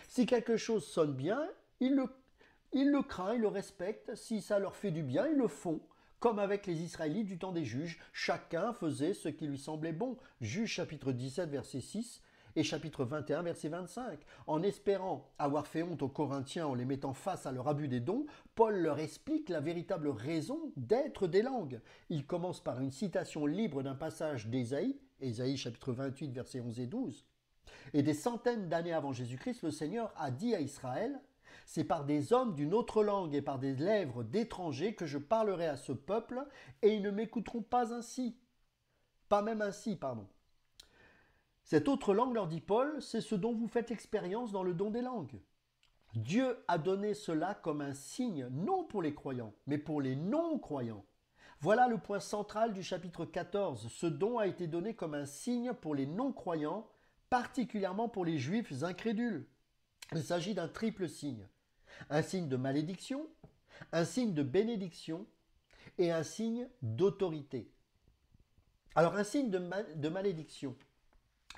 Si quelque chose sonne bien, ils le craignent, ils le respectent. Si ça leur fait du bien, ils le font. Comme avec les Israélites du temps des juges, chacun faisait ce qui lui semblait bon. Juge chapitre 17 verset 6 et chapitre 21 verset 25. En espérant avoir fait honte aux Corinthiens en les mettant face à leur abus des dons, Paul leur explique la véritable raison d'être des langues. Il commence par une citation libre d'un passage d'Ésaïe, Ésaïe chapitre 28 verset 11 et 12. Et des centaines d'années avant Jésus-Christ, le Seigneur a dit à Israël: « C'est par des hommes d'une autre langue et par des lèvres d'étrangers que je parlerai à ce peuple, et ils ne m'écouteront pas ainsi. » Pas même ainsi, pardon. Cette autre langue, leur dit Paul, c'est ce dont vous faites expérience dans le don des langues. Dieu a donné cela comme un signe, non pour les croyants, mais pour les non-croyants. Voilà le point central du chapitre 14. Ce don a été donné comme un signe pour les non-croyants, particulièrement pour les juifs incrédules. Il s'agit d'un triple signe. Un signe de malédiction, un signe de bénédiction et un signe d'autorité. Alors un signe de malédiction.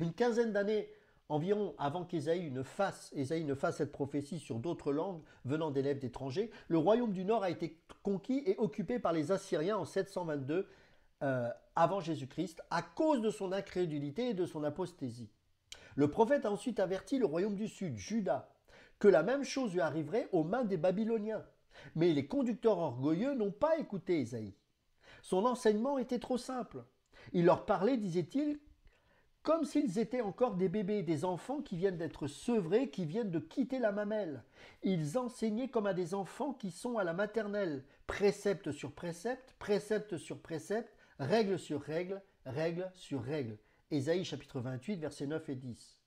Une quinzaine d'années environ avant qu'Ésaïe ne fasse cette prophétie sur d'autres langues venant des lèvres d'étrangers, le royaume du Nord a été conquis et occupé par les Assyriens en 722 avant Jésus-Christ à cause de son incrédulité et de son apostasie. Le prophète a ensuite averti le royaume du Sud, Juda, que la même chose lui arriverait aux mains des Babyloniens. Mais les conducteurs orgueilleux n'ont pas écouté Ésaïe. Son enseignement était trop simple. Il leur parlait, disait-il, comme s'ils étaient encore des bébés, des enfants qui viennent d'être sevrés, qui viennent de quitter la mamelle. Ils enseignaient comme à des enfants qui sont à la maternelle, précepte sur précepte, précepte sur précepte, règle sur règle, règle sur règle. Ésaïe chapitre 28, versets 9 et 10.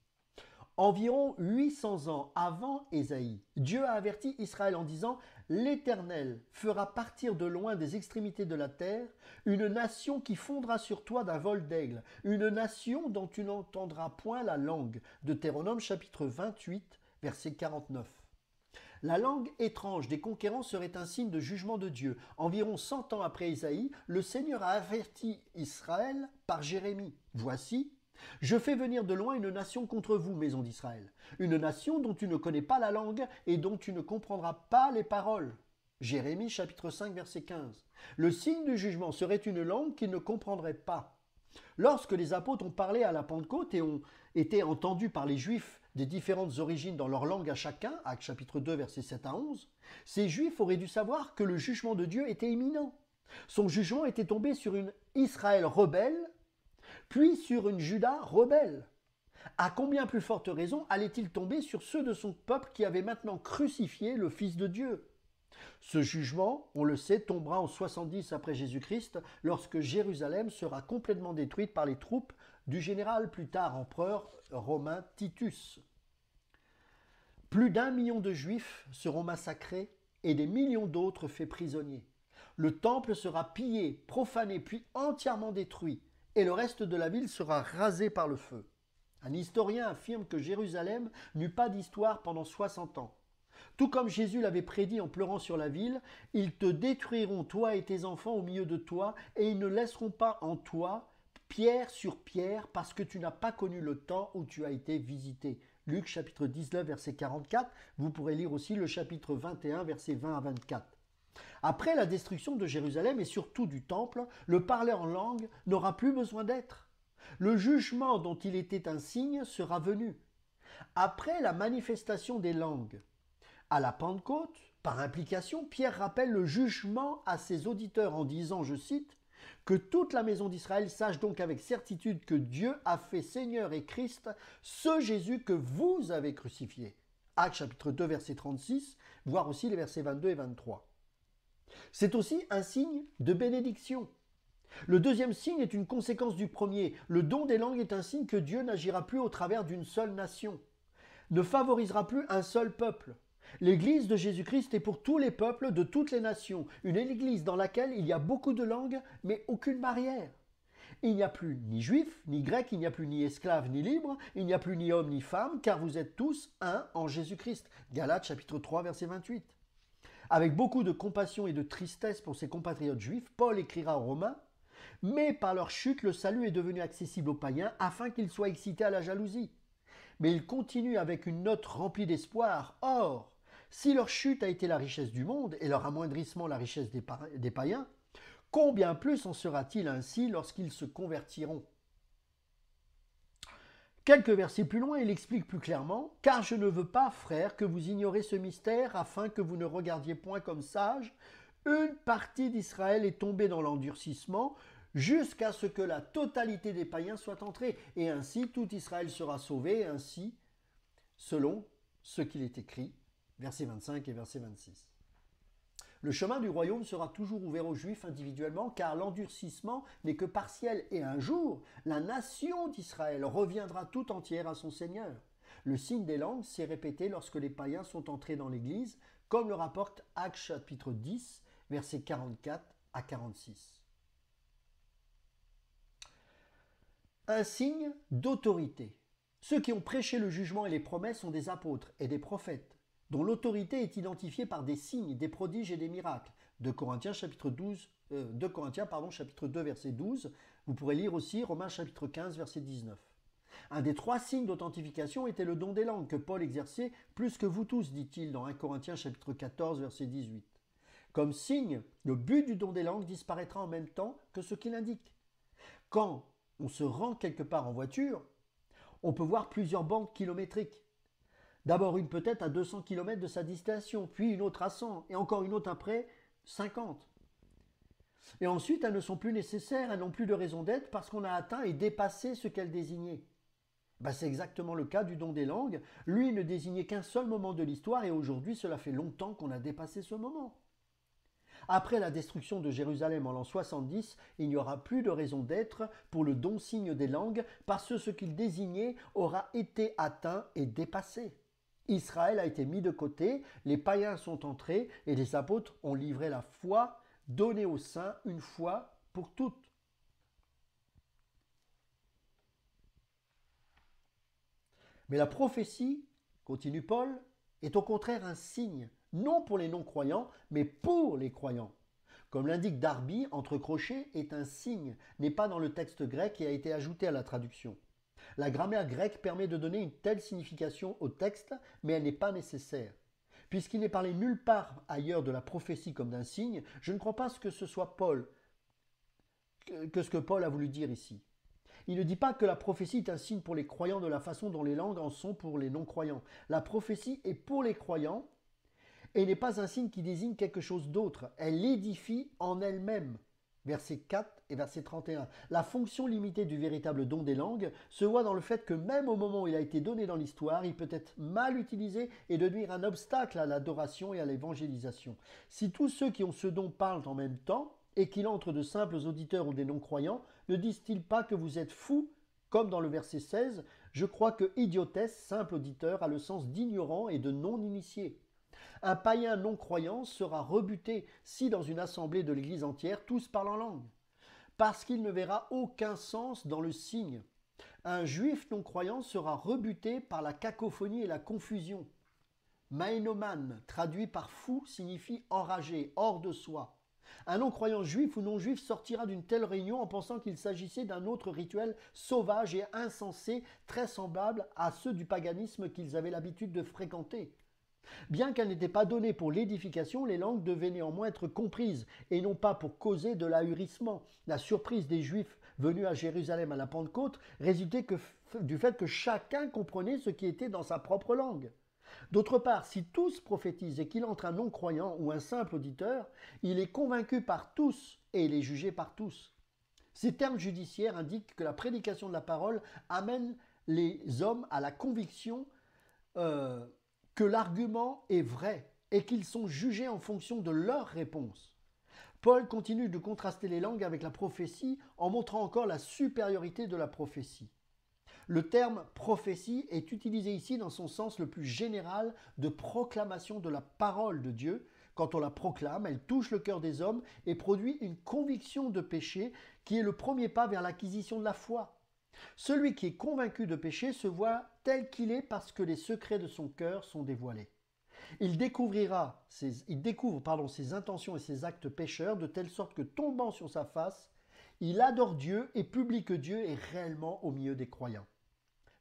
Environ 800 ans avant Ésaïe, Dieu a averti Israël en disant « L'Éternel fera partir de loin des extrémités de la terre une nation qui fondra sur toi d'un vol d'aigle, une nation dont tu n'entendras point la langue. » Deutéronome chapitre 28, verset 49. La langue étrange des conquérants serait un signe de jugement de Dieu. Environ 100 ans après Ésaïe, le Seigneur a averti Israël par Jérémie. « Voici, je fais venir de loin une nation contre vous, maison d'Israël, une nation dont tu ne connais pas la langue et dont tu ne comprendras pas les paroles. » Jérémie chapitre 5 verset 15. Le signe du jugement serait une langue qu'ils ne comprendraient pas. Lorsque les apôtres ont parlé à la Pentecôte et ont été entendus par les Juifs des différentes origines dans leur langue à chacun, Actes chapitre 2 verset 7 à 11, ces Juifs auraient dû savoir que le jugement de Dieu était imminent. Son jugement était tombé sur une Israël rebelle, puis sur une Juda rebelle. À combien plus forte raison allait-il tomber sur ceux de son peuple qui avaient maintenant crucifié le Fils de Dieu? Ce jugement, on le sait, tombera en 70 après Jésus-Christ, lorsque Jérusalem sera complètement détruite par les troupes du général, plus tard empereur romain Titus. Plus d'1 million de Juifs seront massacrés et des millions d'autres faits prisonniers. Le temple sera pillé, profané, puis entièrement détruit, et le reste de la ville sera rasé par le feu. Un historien affirme que Jérusalem n'eut pas d'histoire pendant 60 ans. Tout comme Jésus l'avait prédit en pleurant sur la ville, « Ils te détruiront, toi et tes enfants, au milieu de toi, et ils ne laisseront pas en toi pierre sur pierre, parce que tu n'as pas connu le temps où tu as été visité. » Luc chapitre 19, verset 44. Vous pourrez lire aussi le chapitre 21, versets 20 à 24. Après la destruction de Jérusalem et surtout du temple, le parler en langue n'aura plus besoin d'être. Le jugement dont il était un signe sera venu. Après la manifestation des langues, à la Pentecôte, par implication, Pierre rappelle le jugement à ses auditeurs en disant, je cite, « Que toute la maison d'Israël sache donc avec certitude que Dieu a fait Seigneur et Christ ce Jésus que vous avez crucifié. » Actes chapitre 2, verset 36, voire aussi les versets 22 et 23. C'est aussi un signe de bénédiction. Le deuxième signe est une conséquence du premier. Le don des langues est un signe que Dieu n'agira plus au travers d'une seule nation, ne favorisera plus un seul peuple. L'Église de Jésus-Christ est pour tous les peuples de toutes les nations, une Église dans laquelle il y a beaucoup de langues, mais aucune barrière. Il n'y a plus ni juif, ni grec, il n'y a plus ni esclave, ni libre, il n'y a plus ni homme, ni femme, car vous êtes tous un en Jésus-Christ. Galates chapitre 3, verset 28. Avec beaucoup de compassion et de tristesse pour ses compatriotes juifs, Paul écrira aux Romains « Mais par leur chute, le salut est devenu accessible aux païens afin qu'ils soient excités à la jalousie. » Mais il continue avec une note remplie d'espoir. « Or, si leur chute a été la richesse du monde et leur amoindrissement la richesse des païens, combien plus en sera-t-il ainsi lorsqu'ils se convertiront ?» Quelques versets plus loin, il explique plus clairement « Car je ne veux pas, frères, que vous ignorez ce mystère, afin que vous ne regardiez point comme sages. Une partie d'Israël est tombée dans l'endurcissement, jusqu'à ce que la totalité des païens soit entrée, et ainsi tout Israël sera sauvé, ainsi selon ce qu'il est écrit. » Verset 25 et verset 26. Le chemin du royaume sera toujours ouvert aux Juifs individuellement, car l'endurcissement n'est que partiel, et un jour, la nation d'Israël reviendra tout entière à son Seigneur. Le signe des langues s'est répété lorsque les païens sont entrés dans l'Église, comme le rapporte Actes chapitre 10, versets 44 à 46. Un signe d'autorité. Ceux qui ont prêché le jugement et les promesses sont des apôtres et des prophètes, dont l'autorité est identifiée par des signes, des prodiges et des miracles. 2 Corinthiens chapitre 2, verset 12. Vous pourrez lire aussi Romains chapitre 15, verset 19. Un des 3 signes d'authentification était le don des langues que Paul exerçait plus que vous tous, dit-il dans 1 Corinthiens chapitre 14, verset 18. Comme signe, le but du don des langues disparaîtra en même temps que ce qu'il indique. Quand on se rend quelque part en voiture, on peut voir plusieurs bandes kilométriques. D'abord une peut-être à 200 km de sa destination, puis une autre à 100, et encore une autre après 50. Et ensuite, elles ne sont plus nécessaires, elles n'ont plus de raison d'être parce qu'on a atteint et dépassé ce qu'elles désignaient. C'est exactement le cas du don des langues. Lui ne désignait qu'un seul moment de l'histoire et aujourd'hui, cela fait longtemps qu'on a dépassé ce moment. Après la destruction de Jérusalem en l'an 70, il n'y aura plus de raison d'être pour le don-signe des langues parce que ce qu'il désignait aura été atteint et dépassé. Israël a été mis de côté, les païens sont entrés et les apôtres ont livré la foi donnée aux saints une fois pour toutes. Mais la prophétie, continue Paul, est au contraire un signe, non pour les non-croyants, mais pour les croyants. Comme l'indique Darby, entre crochets est un signe, n'est pas dans le texte grec et a été ajouté à la traduction. La grammaire grecque permet de donner une telle signification au texte, mais elle n'est pas nécessaire. Puisqu'il n'est parlé nulle part ailleurs de la prophétie comme d'un signe, je ne crois pas que ce soit ce que Paul a voulu dire ici. Il ne dit pas que la prophétie est un signe pour les croyants de la façon dont les langues en sont pour les non-croyants. La prophétie est pour les croyants et n'est pas un signe qui désigne quelque chose d'autre. Elle l'édifie en elle-même. Versets 4 et verset 31. La fonction limitée du véritable don des langues se voit dans le fait que même au moment où il a été donné dans l'histoire, il peut être mal utilisé et devenir un obstacle à l'adoration et à l'évangélisation. Si tous ceux qui ont ce don parlent en même temps et qu'il entre de simples auditeurs ou des non-croyants, ne disent-ils pas que vous êtes fous, comme dans le verset 16 ? Je crois que idiotesse, simple auditeur, a le sens d'ignorant et de non-initié. Un païen non-croyant sera rebuté si dans une assemblée de l'Église entière tous parlent en langue, parce qu'il ne verra aucun sens dans le signe. Un juif non-croyant sera rebuté par la cacophonie et la confusion. Maïnoman, traduit par fou, signifie enragé, hors de soi. Un non-croyant juif ou non-juif sortira d'une telle réunion en pensant qu'il s'agissait d'un autre rituel sauvage et insensé, très semblable à ceux du paganisme qu'ils avaient l'habitude de fréquenter. Bien qu'elles n'étaient pas données pour l'édification, les langues devaient néanmoins être comprises, et non pas pour causer de l'ahurissement. La surprise des Juifs venus à Jérusalem à la Pentecôte résultait du fait que chacun comprenait ce qui était dans sa propre langue. D'autre part, si tous prophétisent et qu'il entre un non-croyant ou un simple auditeur, il est convaincu par tous et il est jugé par tous. Ces termes judiciaires indiquent que la prédication de la parole amène les hommes à la conviction que l'argument est vrai et qu'ils sont jugés en fonction de leur réponse. Paul continue de contraster les langues avec la prophétie en montrant encore la supériorité de la prophétie. Le terme prophétie est utilisé ici dans son sens le plus général de proclamation de la parole de Dieu. Quand on la proclame, elle touche le cœur des hommes et produit une conviction de péché qui est le premier pas vers l'acquisition de la foi. Celui qui est convaincu de péché se voit tel qu'il est parce que les secrets de son cœur sont dévoilés. Il découvre ses intentions et ses actes pécheurs de telle sorte que, tombant sur sa face, il adore Dieu et publie que Dieu est réellement au milieu des croyants.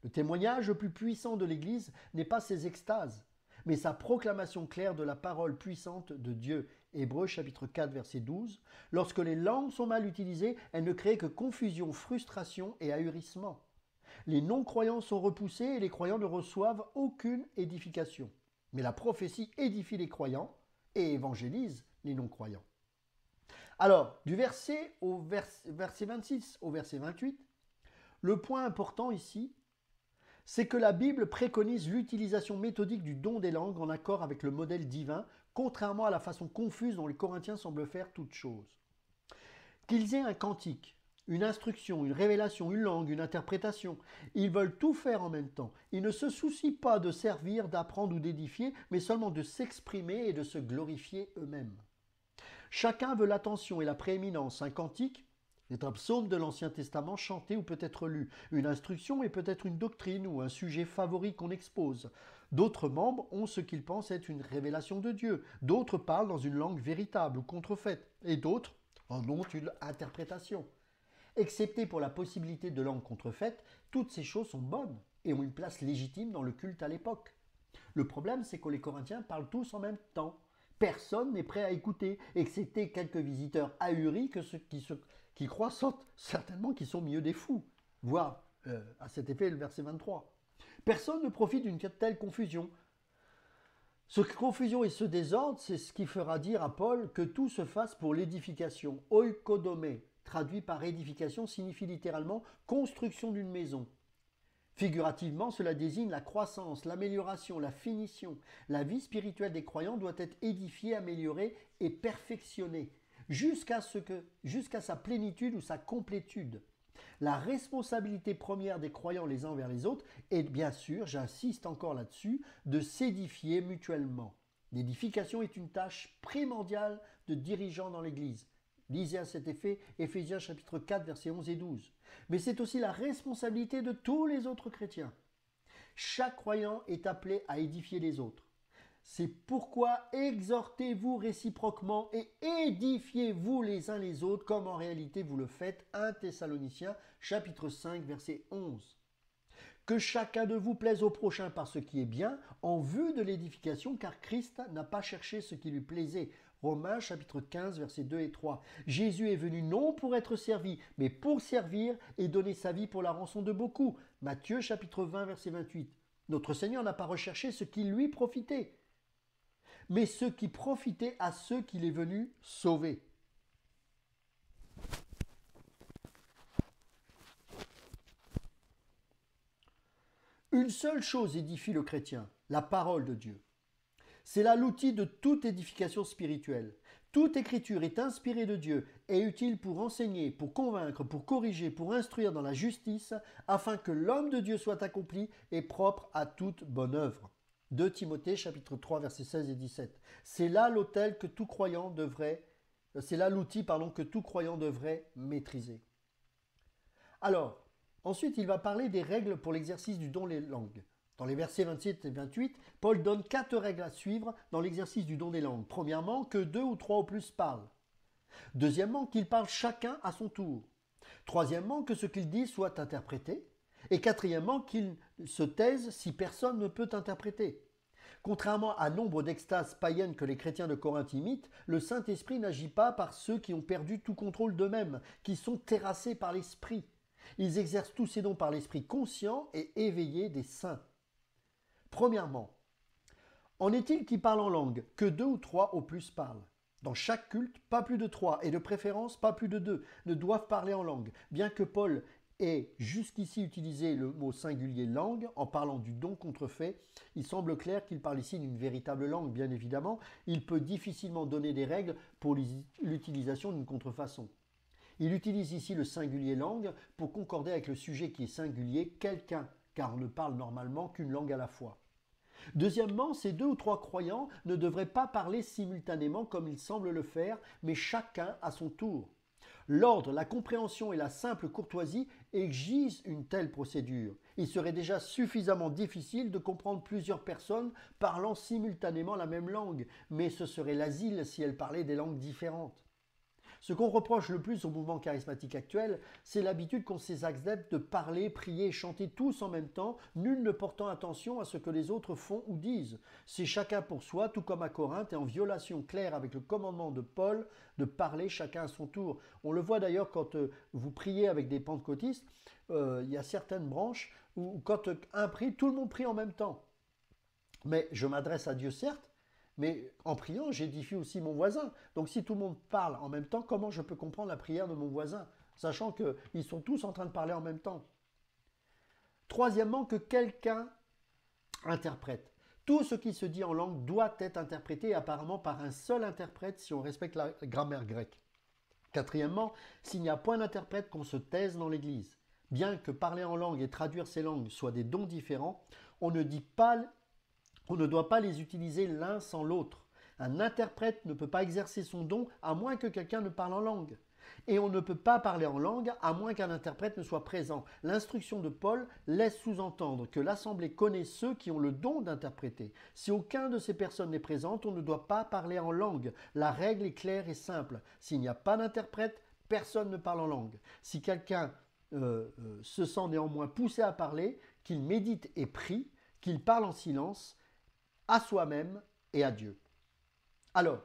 Le témoignage le plus puissant de l'Église n'est pas ses extases, mais sa proclamation claire de la parole puissante de Dieu. Hébreux chapitre 4 verset 12. Lorsque les langues sont mal utilisées, elles ne créent que confusion, frustration et ahurissement. Les non-croyants sont repoussés et les croyants ne reçoivent aucune édification. Mais la prophétie édifie les croyants et évangélise les non-croyants. Alors, du verset 26 au verset 28, le point important ici, c'est que la Bible préconise l'utilisation méthodique du don des langues en accord avec le modèle divin, contrairement à la façon confuse dont les Corinthiens semblent faire toute chose. Qu'ils aient un cantique, une instruction, une révélation, une langue, une interprétation, ils veulent tout faire en même temps. Ils ne se soucient pas de servir, d'apprendre ou d'édifier, mais seulement de s'exprimer et de se glorifier eux-mêmes. Chacun veut l'attention et la prééminence. Un cantique est un psaume de l'Ancien Testament chanté ou peut-être lu. Une instruction est peut-être une doctrine ou un sujet favori qu'on expose. D'autres membres ont ce qu'ils pensent être une révélation de Dieu. D'autres parlent dans une langue véritable ou contrefaite. Et d'autres en ont une interprétation. Excepté pour la possibilité de langue contrefaite, toutes ces choses sont bonnes et ont une place légitime dans le culte à l'époque. Le problème, c'est que les Corinthiens parlent tous en même temps. Personne n'est prêt à écouter, excepté quelques visiteurs ahuris que ceux qui croient certainement qu'ils sont au milieu des fous. Voir à cet effet le verset 23. Personne ne profite d'une telle confusion. Cette confusion et ce désordre, c'est ce qui fera dire à Paul que tout se fasse pour l'édification. Oikodomé, traduit par édification, signifie littéralement construction d'une maison. Figurativement, cela désigne la croissance, l'amélioration, la finition. La vie spirituelle des croyants doit être édifiée, améliorée et perfectionnée jusqu'à sa plénitude ou sa complétude. La responsabilité première des croyants les uns envers les autres est bien sûr, j'insiste encore là-dessus, de s'édifier mutuellement. L'édification est une tâche primordiale de dirigeants dans l'Église. Lisez à cet effet Éphésiens chapitre 4 versets 11 et 12. Mais c'est aussi la responsabilité de tous les autres chrétiens. Chaque croyant est appelé à édifier les autres. C'est pourquoi exhortez-vous réciproquement et édifiez-vous les uns les autres comme en réalité vous le faites. 1 Thessaloniciens chapitre 5 verset 11. Que chacun de vous plaise au prochain par ce qui est bien, en vue de l'édification, car Christ n'a pas cherché ce qui lui plaisait. Romains chapitre 15 versets 2 et 3. Jésus est venu non pour être servi, mais pour servir et donner sa vie pour la rançon de beaucoup. Matthieu chapitre 20 verset 28. Notre Seigneur n'a pas recherché ce qui lui profitait, mais ce qui profitait à ceux qu'il est venu sauver. Une seule chose édifie le chrétien, la parole de Dieu. C'est là l'outil de toute édification spirituelle. Toute écriture est inspirée de Dieu et utile pour enseigner, pour convaincre, pour corriger, pour instruire dans la justice, afin que l'homme de Dieu soit accompli et propre à toute bonne œuvre. 2 Timothée chapitre 3 versets 16 et 17. C'est là l'outil que tout croyant devrait maîtriser. Alors, ensuite, il va parler des règles pour l'exercice du don des langues. Dans les versets 27 et 28, Paul donne 4 règles à suivre dans l'exercice du don des langues. Premièrement, que 2 ou 3 au plus parlent. Deuxièmement, qu'ils parlent chacun à son tour. Troisièmement, que ce qu'ils disent soit interprété. Et quatrièmement, qu'ils se taisent si personne ne peut interpréter. Contrairement à nombre d'extases païennes que les chrétiens de Corinthe imitent, le Saint-Esprit n'agit pas par ceux qui ont perdu tout contrôle d'eux-mêmes, qui sont terrassés par l'Esprit. Ils exercent tous ces dons par l'Esprit conscient et éveillé des saints. Premièrement, en est-il qui parlent en langue? Que 2 ou 3 au plus parlent. Dans chaque culte, pas plus de 3 et de préférence pas plus de 2 ne doivent parler en langue. Bien que Paul ait jusqu'ici utilisé le mot singulier langue en parlant du don contrefait, il semble clair qu'il parle ici d'une véritable langue, bien évidemment. Il peut difficilement donner des règles pour l'utilisation d'une contrefaçon. Il utilise ici le singulier langue pour concorder avec le sujet qui est singulier, quelqu'un, car on ne parle normalement qu'une langue à la fois. Deuxièmement, ces 2 ou 3 croyants ne devraient pas parler simultanément comme ils semblent le faire, mais chacun à son tour. L'ordre, la compréhension et la simple courtoisie exigent une telle procédure. Il serait déjà suffisamment difficile de comprendre plusieurs personnes parlant simultanément la même langue, mais ce serait l'asile si elles parlaient des langues différentes. Ce qu'on reproche le plus au mouvement charismatique actuel, c'est l'habitude qu'ont ces adeptes de parler, prier et chanter tous en même temps, nul ne portant attention à ce que les autres font ou disent. C'est chacun pour soi, tout comme à Corinthe, et en violation claire avec le commandement de Paul de parler chacun à son tour. On le voit d'ailleurs quand vous priez avec des pentecôtistes, il y a certaines branches où quand un prie, tout le monde prie en même temps. Mais je m'adresse à Dieu certes, mais en priant, j'édifie aussi mon voisin. Donc si tout le monde parle en même temps, comment je peux comprendre la prière de mon voisin, sachant qu'ils sont tous en train de parler en même temps? Troisièmement, que quelqu'un interprète. Tout ce qui se dit en langue doit être interprété apparemment par un seul interprète si on respecte la grammaire grecque. Quatrièmement, s'il n'y a point d'interprète, qu'on se taise dans l'Église. Bien que parler en langue et traduire ces langues soient des dons différents, on ne doit pas les utiliser l'un sans l'autre. Un interprète ne peut pas exercer son don à moins que quelqu'un ne parle en langue. Et on ne peut pas parler en langue à moins qu'un interprète ne soit présent. L'instruction de Paul laisse sous-entendre que l'Assemblée connaît ceux qui ont le don d'interpréter. Si aucun de ces personnes n'est présent, on ne doit pas parler en langue. La règle est claire et simple. S'il n'y a pas d'interprète, personne ne parle en langue. Si quelqu'un se sent néanmoins poussé à parler, qu'il médite et prie, qu'il parle en silence, à soi-même et à Dieu. Alors,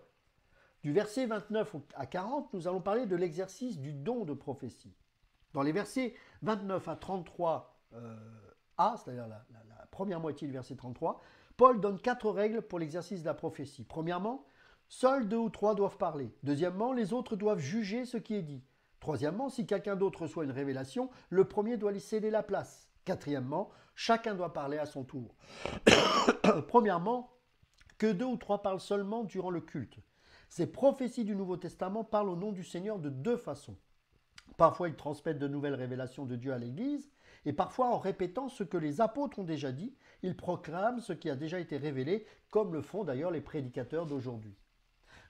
du verset 29 à 40, nous allons parler de l'exercice du don de prophétie. Dans les versets 29 à 33a, c'est-à-dire la première moitié du verset 33, Paul donne 4 règles pour l'exercice de la prophétie. Premièrement, seuls 2 ou 3 doivent parler. Deuxièmement, les autres doivent juger ce qui est dit. Troisièmement, si quelqu'un d'autre reçoit une révélation, le premier doit lui céder la place. Quatrièmement, chacun doit parler à son tour. Premièrement, que 2 ou 3 parlent seulement durant le culte. Ces prophéties du Nouveau Testament parlent au nom du Seigneur de 2 façons. Parfois, ils transmettent de nouvelles révélations de Dieu à l'Église, et parfois, en répétant ce que les apôtres ont déjà dit, ils proclament ce qui a déjà été révélé, comme le font d'ailleurs les prédicateurs d'aujourd'hui.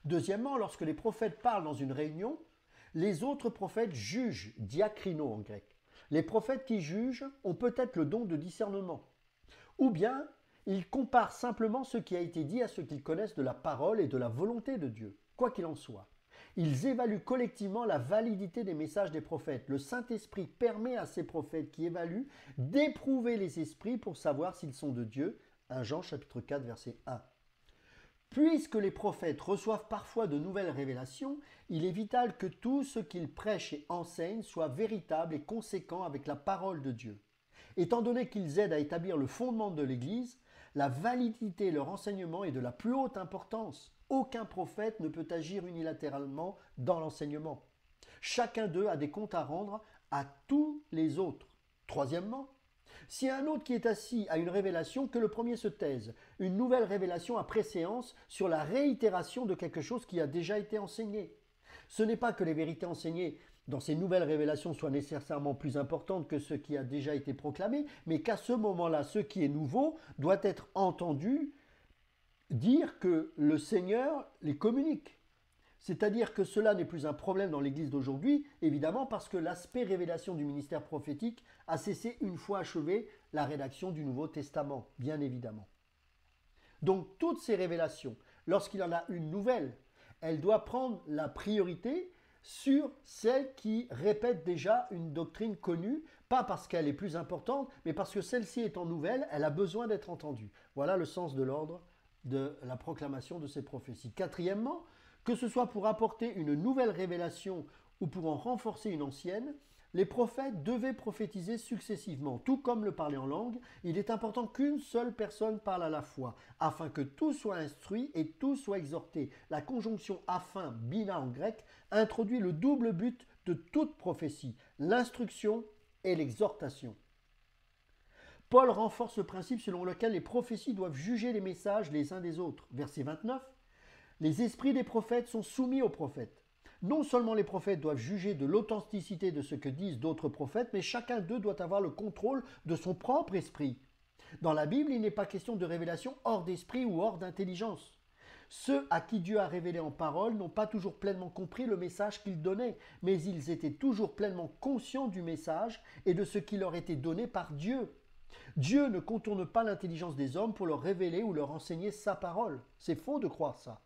Deuxièmement, lorsque les prophètes parlent dans une réunion, les autres prophètes jugent, diakrino en grec. Les prophètes qui jugent ont peut-être le don de discernement. Ou bien, ils comparent simplement ce qui a été dit à ce qu'ils connaissent de la parole et de la volonté de Dieu, quoi qu'il en soit. Ils évaluent collectivement la validité des messages des prophètes. Le Saint-Esprit permet à ces prophètes qui évaluent d'éprouver les esprits pour savoir s'ils sont de Dieu. 1 Jean chapitre 4 verset 1. Puisque les prophètes reçoivent parfois de nouvelles révélations, il est vital que tout ce qu'ils prêchent et enseignent soit véritable et conséquent avec la parole de Dieu. Étant donné qu'ils aident à établir le fondement de l'Église, la validité de leur enseignement est de la plus haute importance. Aucun prophète ne peut agir unilatéralement dans l'enseignement. Chacun d'eux a des comptes à rendre à tous les autres. Troisièmement, si un autre qui est assis a une révélation, que le premier se taise. Une nouvelle révélation a préséance sur la réitération de quelque chose qui a déjà été enseigné. Ce n'est pas que les vérités enseignées dans ces nouvelles révélations soient nécessairement plus importantes que ce qui a déjà été proclamé, mais qu'à ce moment-là, ce qui est nouveau doit être entendu dire que le Seigneur les communique. C'est-à-dire que cela n'est plus un problème dans l'Église d'aujourd'hui, évidemment parce que l'aspect révélation du ministère prophétique a cessé une fois achevée la rédaction du Nouveau Testament, bien évidemment. Donc toutes ces révélations, lorsqu'il y en a une nouvelle, elle doit prendre la priorité sur celle qui répète déjà une doctrine connue, pas parce qu'elle est plus importante, mais parce que celle-ci étant nouvelle, elle a besoin d'être entendue. Voilà le sens de l'ordre de la proclamation de ces prophéties. Quatrièmement, que ce soit pour apporter une nouvelle révélation ou pour en renforcer une ancienne, les prophètes devaient prophétiser successivement. Tout comme le parler en langue, il est important qu'une seule personne parle à la fois, afin que tout soit instruit et tout soit exhorté. La conjonction afin, bina en grec, introduit le double but de toute prophétie, l'instruction et l'exhortation. Paul renforce le principe selon lequel les prophéties doivent juger les messages les uns des autres. Verset 29. Les esprits des prophètes sont soumis aux prophètes. Non seulement les prophètes doivent juger de l'authenticité de ce que disent d'autres prophètes, mais chacun d'eux doit avoir le contrôle de son propre esprit. Dans la Bible, il n'est pas question de révélation hors d'esprit ou hors d'intelligence. Ceux à qui Dieu a révélé en parole n'ont pas toujours pleinement compris le message qu'il donnait, mais ils étaient toujours pleinement conscients du message et de ce qui leur était donné par Dieu. Dieu ne contourne pas l'intelligence des hommes pour leur révéler ou leur enseigner sa parole. C'est faux de croire ça.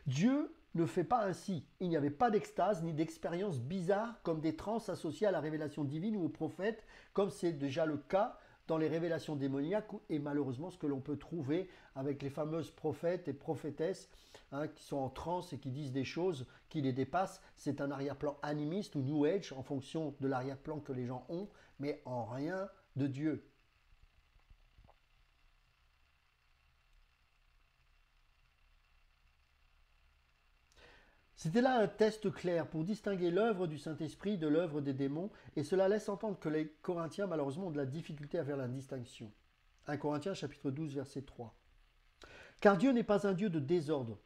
Dieu ne fait pas ainsi. Il n'y avait pas d'extase ni d'expérience bizarre comme des transes associées à la révélation divine ou aux prophètes, comme c'est déjà le cas dans les révélations démoniaques et malheureusement ce que l'on peut trouver avec les fameuses prophètes et prophétesses qui sont en transe et qui disent des choses qui les dépassent. C'est un arrière-plan animiste ou New Age en fonction de l'arrière-plan que les gens ont, mais en rien de Dieu. C'était là un test clair pour distinguer l'œuvre du Saint-Esprit de l'œuvre des démons, et cela laisse entendre que les Corinthiens, malheureusement, ont de la difficulté à faire la distinction. 1 Corinthiens chapitre 12, verset 3. Car Dieu n'est pas un Dieu de désordre,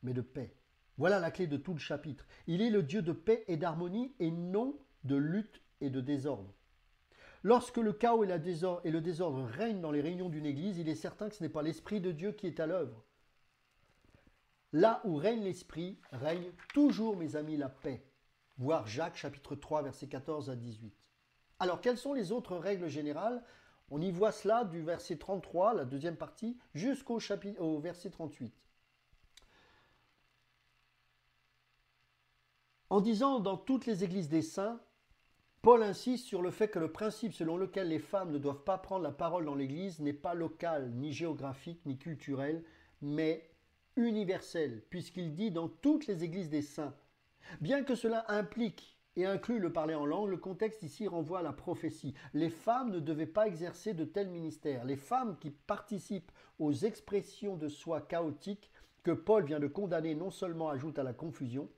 mais de paix. Voilà la clé de tout le chapitre. Il est le Dieu de paix et d'harmonie, et non de lutte et de désordre. Lorsque le chaos et le désordre règnent dans les réunions d'une église, il est certain que ce n'est pas l'Esprit de Dieu qui est à l'œuvre. Là où règne l'Esprit, règne toujours, mes amis, la paix. Voir Jacques chapitre 3, versets 14 à 18. Alors, quelles sont les autres règles générales? On y voit cela du verset 33, la deuxième partie, jusqu'au verset 38. En disant dans toutes les églises des saints, Paul insiste sur le fait que le principe selon lequel les femmes ne doivent pas prendre la parole dans l'église n'est pas local, ni géographique, ni culturel, mais universel, puisqu'il dit dans toutes les églises des saints. Bien que cela implique et inclut le parler en langue, le contexte ici renvoie à la prophétie. Les femmes ne devaient pas exercer de tels ministères. Les femmes qui participent aux expressions de soi chaotiques que Paul vient de condamner non seulement ajoutent à la confusion,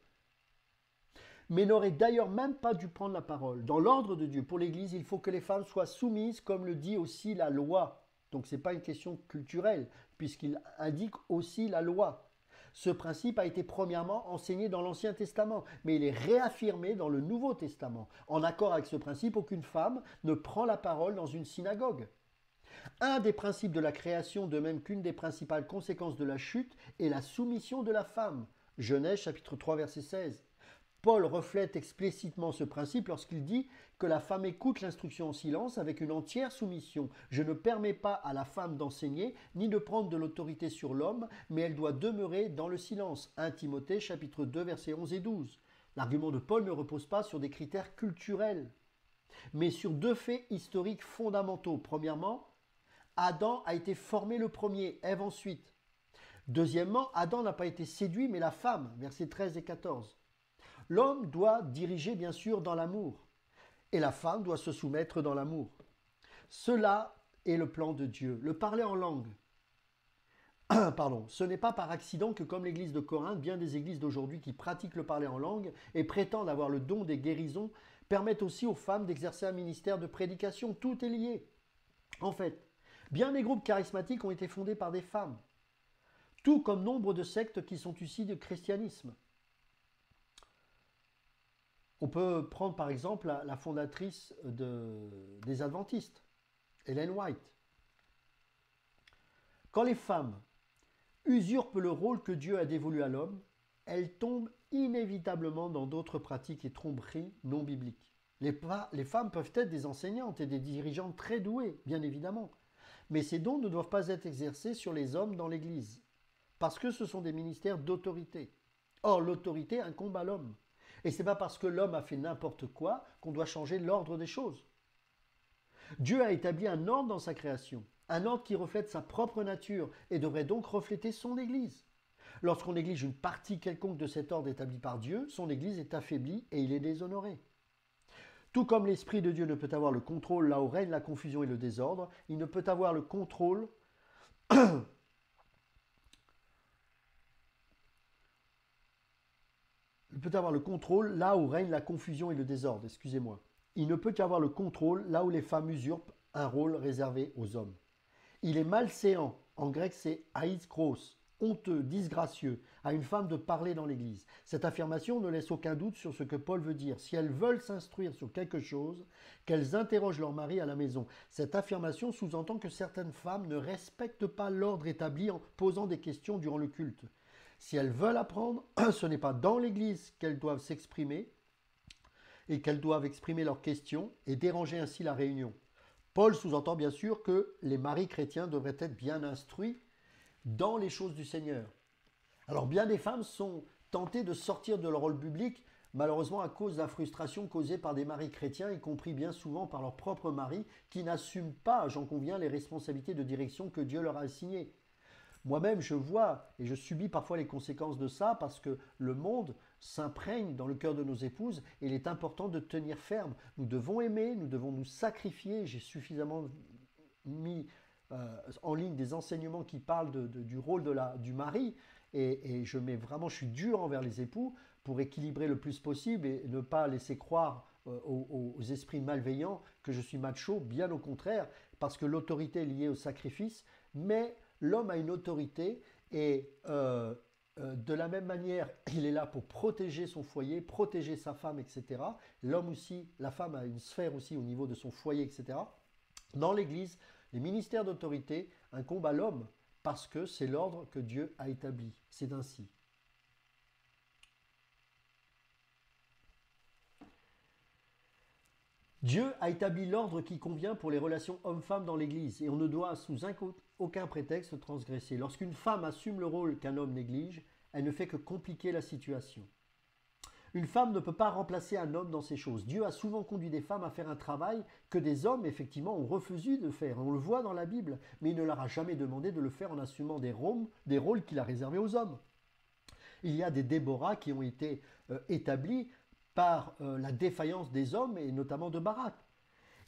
mais n'auraient d'ailleurs même pas dû prendre la parole. Dans l'ordre de Dieu pour l'Église, il faut que les femmes soient soumises, comme le dit aussi la loi. Donc ce n'est pas une question culturelle, puisqu'il indique aussi la loi. Ce principe a été premièrement enseigné dans l'Ancien Testament, mais il est réaffirmé dans le Nouveau Testament. En accord avec ce principe, aucune femme ne prend la parole dans une synagogue. Un des principes de la création, de même qu'une des principales conséquences de la chute, est la soumission de la femme. Genèse chapitre 3 verset 16. Paul reflète explicitement ce principe lorsqu'il dit que la femme écoute l'instruction en silence avec une entière soumission. Je ne permets pas à la femme d'enseigner ni de prendre de l'autorité sur l'homme, mais elle doit demeurer dans le silence. 1 Timothée chapitre 2 versets 11 et 12. L'argument de Paul ne repose pas sur des critères culturels, mais sur deux faits historiques fondamentaux. Premièrement, Adam a été formé le premier, Ève ensuite. Deuxièmement, Adam n'a pas été séduit, mais la femme, versets 13 et 14. L'homme doit diriger bien sûr dans l'amour et la femme doit se soumettre dans l'amour. Cela est le plan de Dieu. Le parler en langue. Ce n'est pas par accident que comme l'église de Corinthe, bien des églises d'aujourd'hui qui pratiquent le parler en langue et prétendent avoir le don des guérisons permettent aussi aux femmes d'exercer un ministère de prédication. Tout est lié. En fait, bien des groupes charismatiques ont été fondés par des femmes, tout comme nombre de sectes qui sont issues du christianisme. On peut prendre par exemple la fondatrice des Adventistes, Ellen White. Quand les femmes usurpent le rôle que Dieu a dévolu à l'homme, elles tombent inévitablement dans d'autres pratiques et tromperies non bibliques. Les femmes peuvent être des enseignantes et des dirigeantes très douées, bien évidemment, mais ces dons ne doivent pas être exercés sur les hommes dans l'Église, parce que ce sont des ministères d'autorité. Or, l'autorité incombe à l'homme. Et ce n'est pas parce que l'homme a fait n'importe quoi qu'on doit changer l'ordre des choses. Dieu a établi un ordre dans sa création, un ordre qui reflète sa propre nature et devrait donc refléter son Église. Lorsqu'on néglige une partie quelconque de cet ordre établi par Dieu, son Église est affaiblie et il est déshonoré. Tout comme l'Esprit de Dieu ne peut avoir le contrôle là où règne la confusion et le désordre, il ne peut avoir le contrôle là où règne la confusion et le désordre, excusez-moi. Il ne peut qu'avoir le contrôle là où les femmes usurpent un rôle réservé aux hommes. Il est malséant, en grec c'est aïskros, honteux, disgracieux à une femme de parler dans l'Église. Cette affirmation ne laisse aucun doute sur ce que Paul veut dire. Si elles veulent s'instruire sur quelque chose, qu'elles interrogent leur mari à la maison. Cette affirmation sous-entend que certaines femmes ne respectent pas l'ordre établi en posant des questions durant le culte. Si elles veulent apprendre, ce n'est pas dans l'Église qu'elles doivent s'exprimer et qu'elles doivent exprimer leurs questions et déranger ainsi la réunion. Paul sous-entend bien sûr que les maris chrétiens devraient être bien instruits dans les choses du Seigneur. Alors bien des femmes sont tentées de sortir de leur rôle public, malheureusement à cause de la frustration causée par des maris chrétiens, y compris bien souvent par leur propre mari, qui n'assument pas, j'en conviens, les responsabilités de direction que Dieu leur a assignées. Moi-même, je vois et je subis parfois les conséquences de ça parce que le monde s'imprègne dans le cœur de nos épouses et il est important de tenir ferme. Nous devons aimer, nous devons nous sacrifier. J'ai suffisamment mis en ligne des enseignements qui parlent du rôle du mari et je suis dur envers les époux pour équilibrer le plus possible et ne pas laisser croire aux esprits malveillants que je suis macho, bien au contraire, parce que l'autorité est liée au sacrifice, mais l'homme a une autorité et de la même manière, il est là pour protéger son foyer, protéger sa femme, etc. L'homme aussi, la femme a une sphère aussi au niveau de son foyer, etc. Dans l'Église, les ministères d'autorité incombent à l'homme parce que c'est l'ordre que Dieu a établi. C'est ainsi. Dieu a établi l'ordre qui convient pour les relations homme-femme dans l'Église et on ne doit sous aucun prétexte transgresser. Lorsqu'une femme assume le rôle qu'un homme néglige, elle ne fait que compliquer la situation. Une femme ne peut pas remplacer un homme dans ces choses. Dieu a souvent conduit des femmes à faire un travail que des hommes, effectivement, ont refusé de faire. On le voit dans la Bible, mais il ne leur a jamais demandé de le faire en assumant des rôles qu'il a réservés aux hommes. Il y a des Déborah qui ont été établis par la défaillance des hommes et notamment de Barak.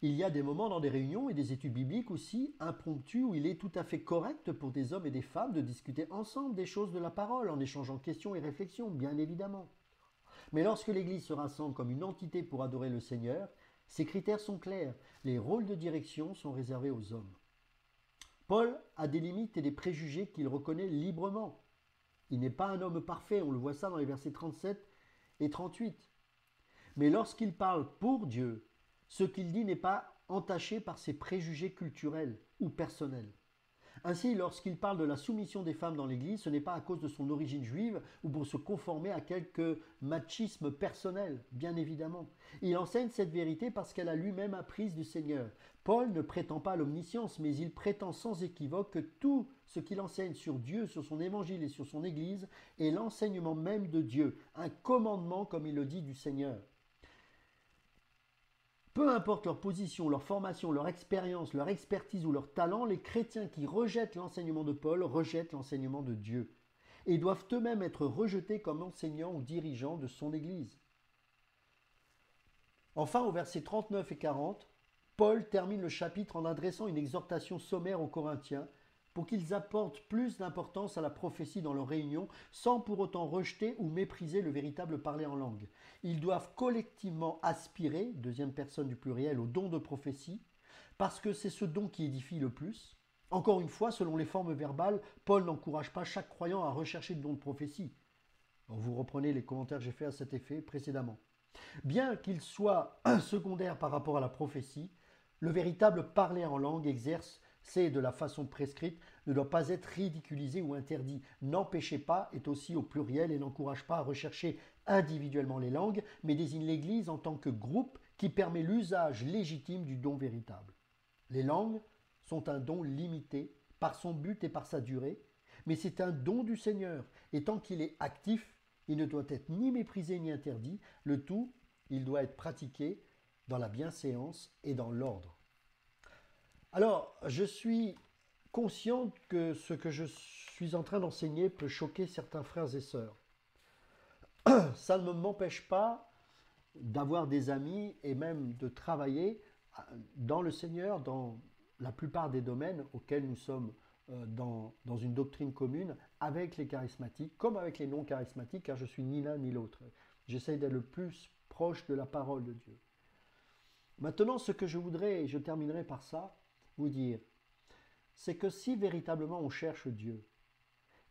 Il y a des moments dans des réunions et des études bibliques aussi impromptues où il est tout à fait correct pour des hommes et des femmes de discuter ensemble des choses de la parole en échangeant questions et réflexions, bien évidemment. Mais lorsque l'Église se rassemble comme une entité pour adorer le Seigneur, ses critères sont clairs. Les rôles de direction sont réservés aux hommes. Paul a des limites et des préjugés qu'il reconnaît librement. Il n'est pas un homme parfait, on le voit ça dans les versets 37 et 38. Mais lorsqu'il parle pour Dieu, ce qu'il dit n'est pas entaché par ses préjugés culturels ou personnels. Ainsi, lorsqu'il parle de la soumission des femmes dans l'Église, ce n'est pas à cause de son origine juive ou pour se conformer à quelque machisme personnel, bien évidemment. Il enseigne cette vérité parce qu'elle a lui-même apprise du Seigneur. Paul ne prétend pas à l'omniscience, mais il prétend sans équivoque que tout ce qu'il enseigne sur Dieu, sur son évangile et sur son Église est l'enseignement même de Dieu, un commandement, comme il le dit, du Seigneur. Peu importe leur position, leur formation, leur expérience, leur expertise ou leur talent, les chrétiens qui rejettent l'enseignement de Paul rejettent l'enseignement de Dieu et doivent eux-mêmes être rejetés comme enseignants ou dirigeants de son Église. Enfin, au verset 39 et 40, Paul termine le chapitre en adressant une exhortation sommaire aux Corinthiens pour qu'ils apportent plus d'importance à la prophétie dans leurs réunions sans pour autant rejeter ou mépriser le véritable parler en langue. Ils doivent collectivement aspirer, deuxième personne du pluriel, au don de prophétie, parce que c'est ce don qui édifie le plus. Encore une fois, selon les formes verbales, Paul n'encourage pas chaque croyant à rechercher le don de prophétie. Vous reprenez les commentaires que j'ai faits à cet effet précédemment. Bien qu'il soit secondaire par rapport à la prophétie, le véritable parler en langue exercé de la façon prescrite ne doit pas être ridiculisé ou interdit. N'empêchez pas est aussi au pluriel et n'encourage pas à rechercher individuellement les langues, mais désigne l'Église en tant que groupe qui permet l'usage légitime du don véritable. Les langues sont un don limité par son but et par sa durée, mais c'est un don du Seigneur, et tant qu'il est actif, il ne doit être ni méprisé ni interdit. Le tout, il doit être pratiqué dans la bienséance et dans l'ordre. Alors, je suis conscient que ce que je suis en train d'enseigner peut choquer certains frères et sœurs. Ça ne m'empêche pas d'avoir des amis et même de travailler dans le Seigneur, dans la plupart des domaines auxquels nous sommes dans une doctrine commune, avec les charismatiques, comme avec les non-charismatiques, car je suis ni l'un ni l'autre. J'essaie d'être le plus proche de la parole de Dieu. Maintenant, ce que je voudrais, et je terminerai par ça, vous dire, c'est que si véritablement on cherche Dieu,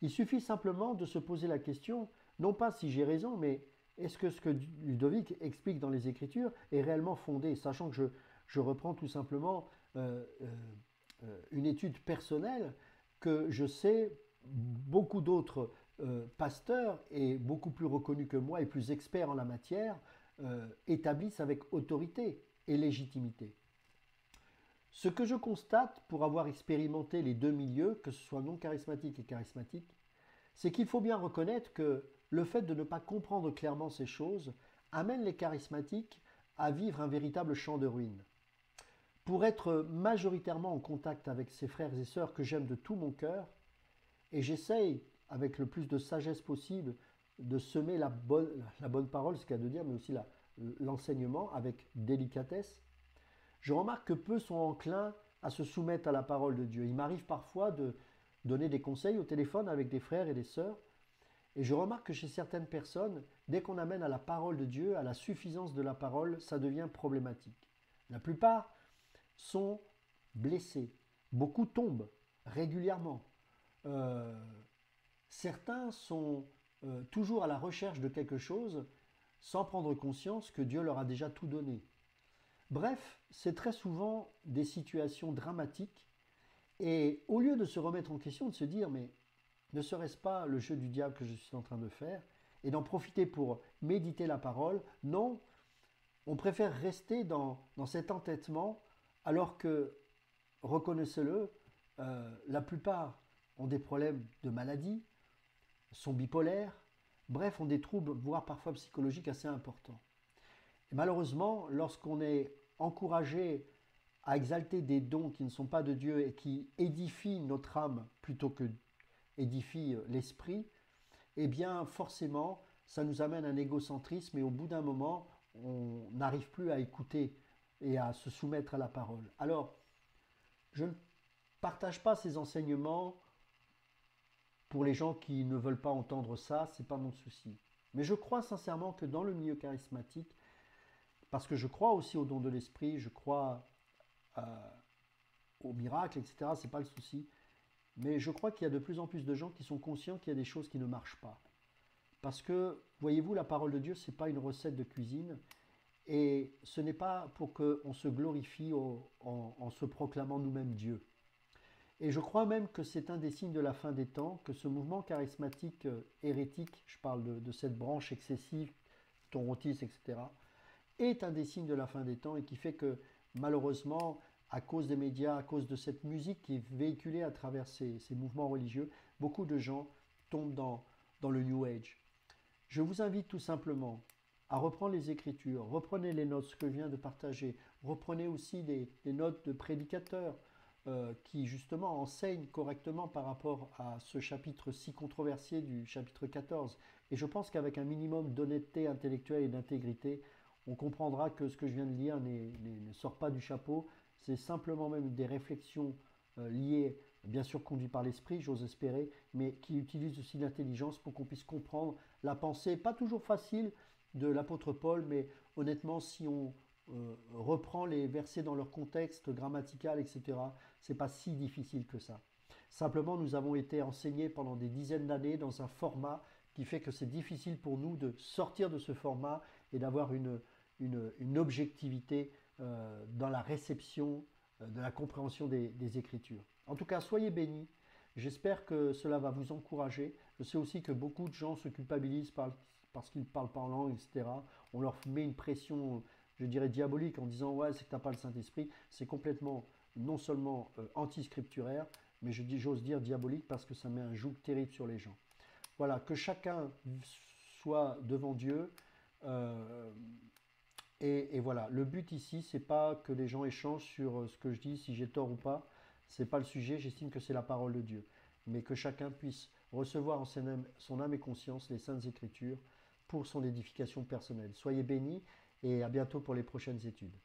Il suffit simplement de se poser la question, non pas si j'ai raison, mais est-ce que ce que Ludovic explique dans les Écritures est réellement fondé, sachant que je reprends tout simplement une étude personnelle que je sais beaucoup d'autres pasteurs et beaucoup plus reconnus que moi et plus experts en la matière établissent avec autorité et légitimité. Ce que je constate pour avoir expérimenté les deux milieux, que ce soit non charismatique et charismatique, c'est qu'il faut bien reconnaître que le fait de ne pas comprendre clairement ces choses amène les charismatiques à vivre un véritable champ de ruines. Pour être majoritairement en contact avec ces frères et sœurs que j'aime de tout mon cœur, et j'essaye, avec le plus de sagesse possible, de semer la bonne parole, ce qu'il y a de dire, mais aussi l'enseignement avec délicatesse, je remarque que peu sont enclins à se soumettre à la parole de Dieu. Il m'arrive parfois de donner des conseils au téléphone avec des frères et des sœurs, et je remarque que chez certaines personnes, dès qu'on amène à la parole de Dieu, à la suffisance de la parole, ça devient problématique. La plupart sont blessés. Beaucoup tombent régulièrement. Certains sont toujours à la recherche de quelque chose sans prendre conscience que Dieu leur a déjà tout donné. Bref, c'est très souvent des situations dramatiques et au lieu de se remettre en question, de se dire mais ne serait-ce pas le jeu du diable que je suis en train de faire et d'en profiter pour méditer la parole, non, on préfère rester dans cet entêtement alors que, reconnaissez-le, la plupart ont des problèmes de maladie, sont bipolaires, bref, ont des troubles, voire parfois psychologiques assez importants. Et malheureusement, lorsqu'on est encouragé à exalter des dons qui ne sont pas de Dieu et qui édifient notre âme plutôt que édifient l'esprit, eh bien forcément, ça nous amène à un égocentrisme et au bout d'un moment, on n'arrive plus à écouter et à se soumettre à la parole. Alors, je ne partage pas ces enseignements pour les gens qui ne veulent pas entendre ça, c'est pas mon souci. Mais je crois sincèrement que dans le milieu charismatique, parce que je crois aussi au don de l'esprit, je crois au miracle, etc., c'est pas le souci. Mais je crois qu'il y a de plus en plus de gens qui sont conscients qu'il y a des choses qui ne marchent pas. Parce que, voyez-vous, la parole de Dieu, ce n'est pas une recette de cuisine. Et ce n'est pas pour qu'on se glorifie en se proclamant nous-mêmes Dieu. Et je crois même que c'est un des signes de la fin des temps, que ce mouvement charismatique hérétique, je parle de cette branche excessive, torontis, etc., est un des signes de la fin des temps et qui fait que malheureusement, à cause des médias, à cause de cette musique qui est véhiculée à travers ces mouvements religieux, beaucoup de gens tombent dans le New Age. Je vous invite tout simplement à reprendre les Écritures, reprenez les notes, ce que je viens de partager, reprenez aussi des notes de prédicateurs qui justement enseignent correctement par rapport à ce chapitre si controversé du chapitre 14. Et je pense qu'avec un minimum d'honnêteté intellectuelle et d'intégrité, on comprendra que ce que je viens de lire ne sort pas du chapeau, c'est simplement même des réflexions liées, bien sûr conduites par l'esprit, j'ose espérer, mais qui utilisent aussi l'intelligence pour qu'on puisse comprendre la pensée, pas toujours facile, de l'apôtre Paul, mais honnêtement, si on reprend les versets dans leur contexte grammatical, etc., c'est pas si difficile que ça. Simplement, nous avons été enseignés pendant des dizaines d'années dans un format qui fait que c'est difficile pour nous de sortir de ce format et d'avoir une objectivité dans la réception, de la compréhension des Écritures. En tout cas, soyez bénis. J'espère que cela va vous encourager. Je sais aussi que beaucoup de gens se culpabilisent parce qu'ils ne parlent pas en langue, etc. On leur met une pression, je dirais, diabolique en disant « ouais, c'est que tu n'as pas le Saint-Esprit ». C'est complètement, non seulement anti-scripturaire, mais j'ose dire diabolique parce que ça met un joug terrible sur les gens. Voilà, que chacun soit devant Dieu. Et voilà, le but ici, c'est pas que les gens échangent sur ce que je dis, si j'ai tort ou pas. C'est pas le sujet, j'estime que c'est la parole de Dieu. Mais que chacun puisse recevoir en son âme et conscience les Saintes Écritures pour son édification personnelle. Soyez bénis et à bientôt pour les prochaines études.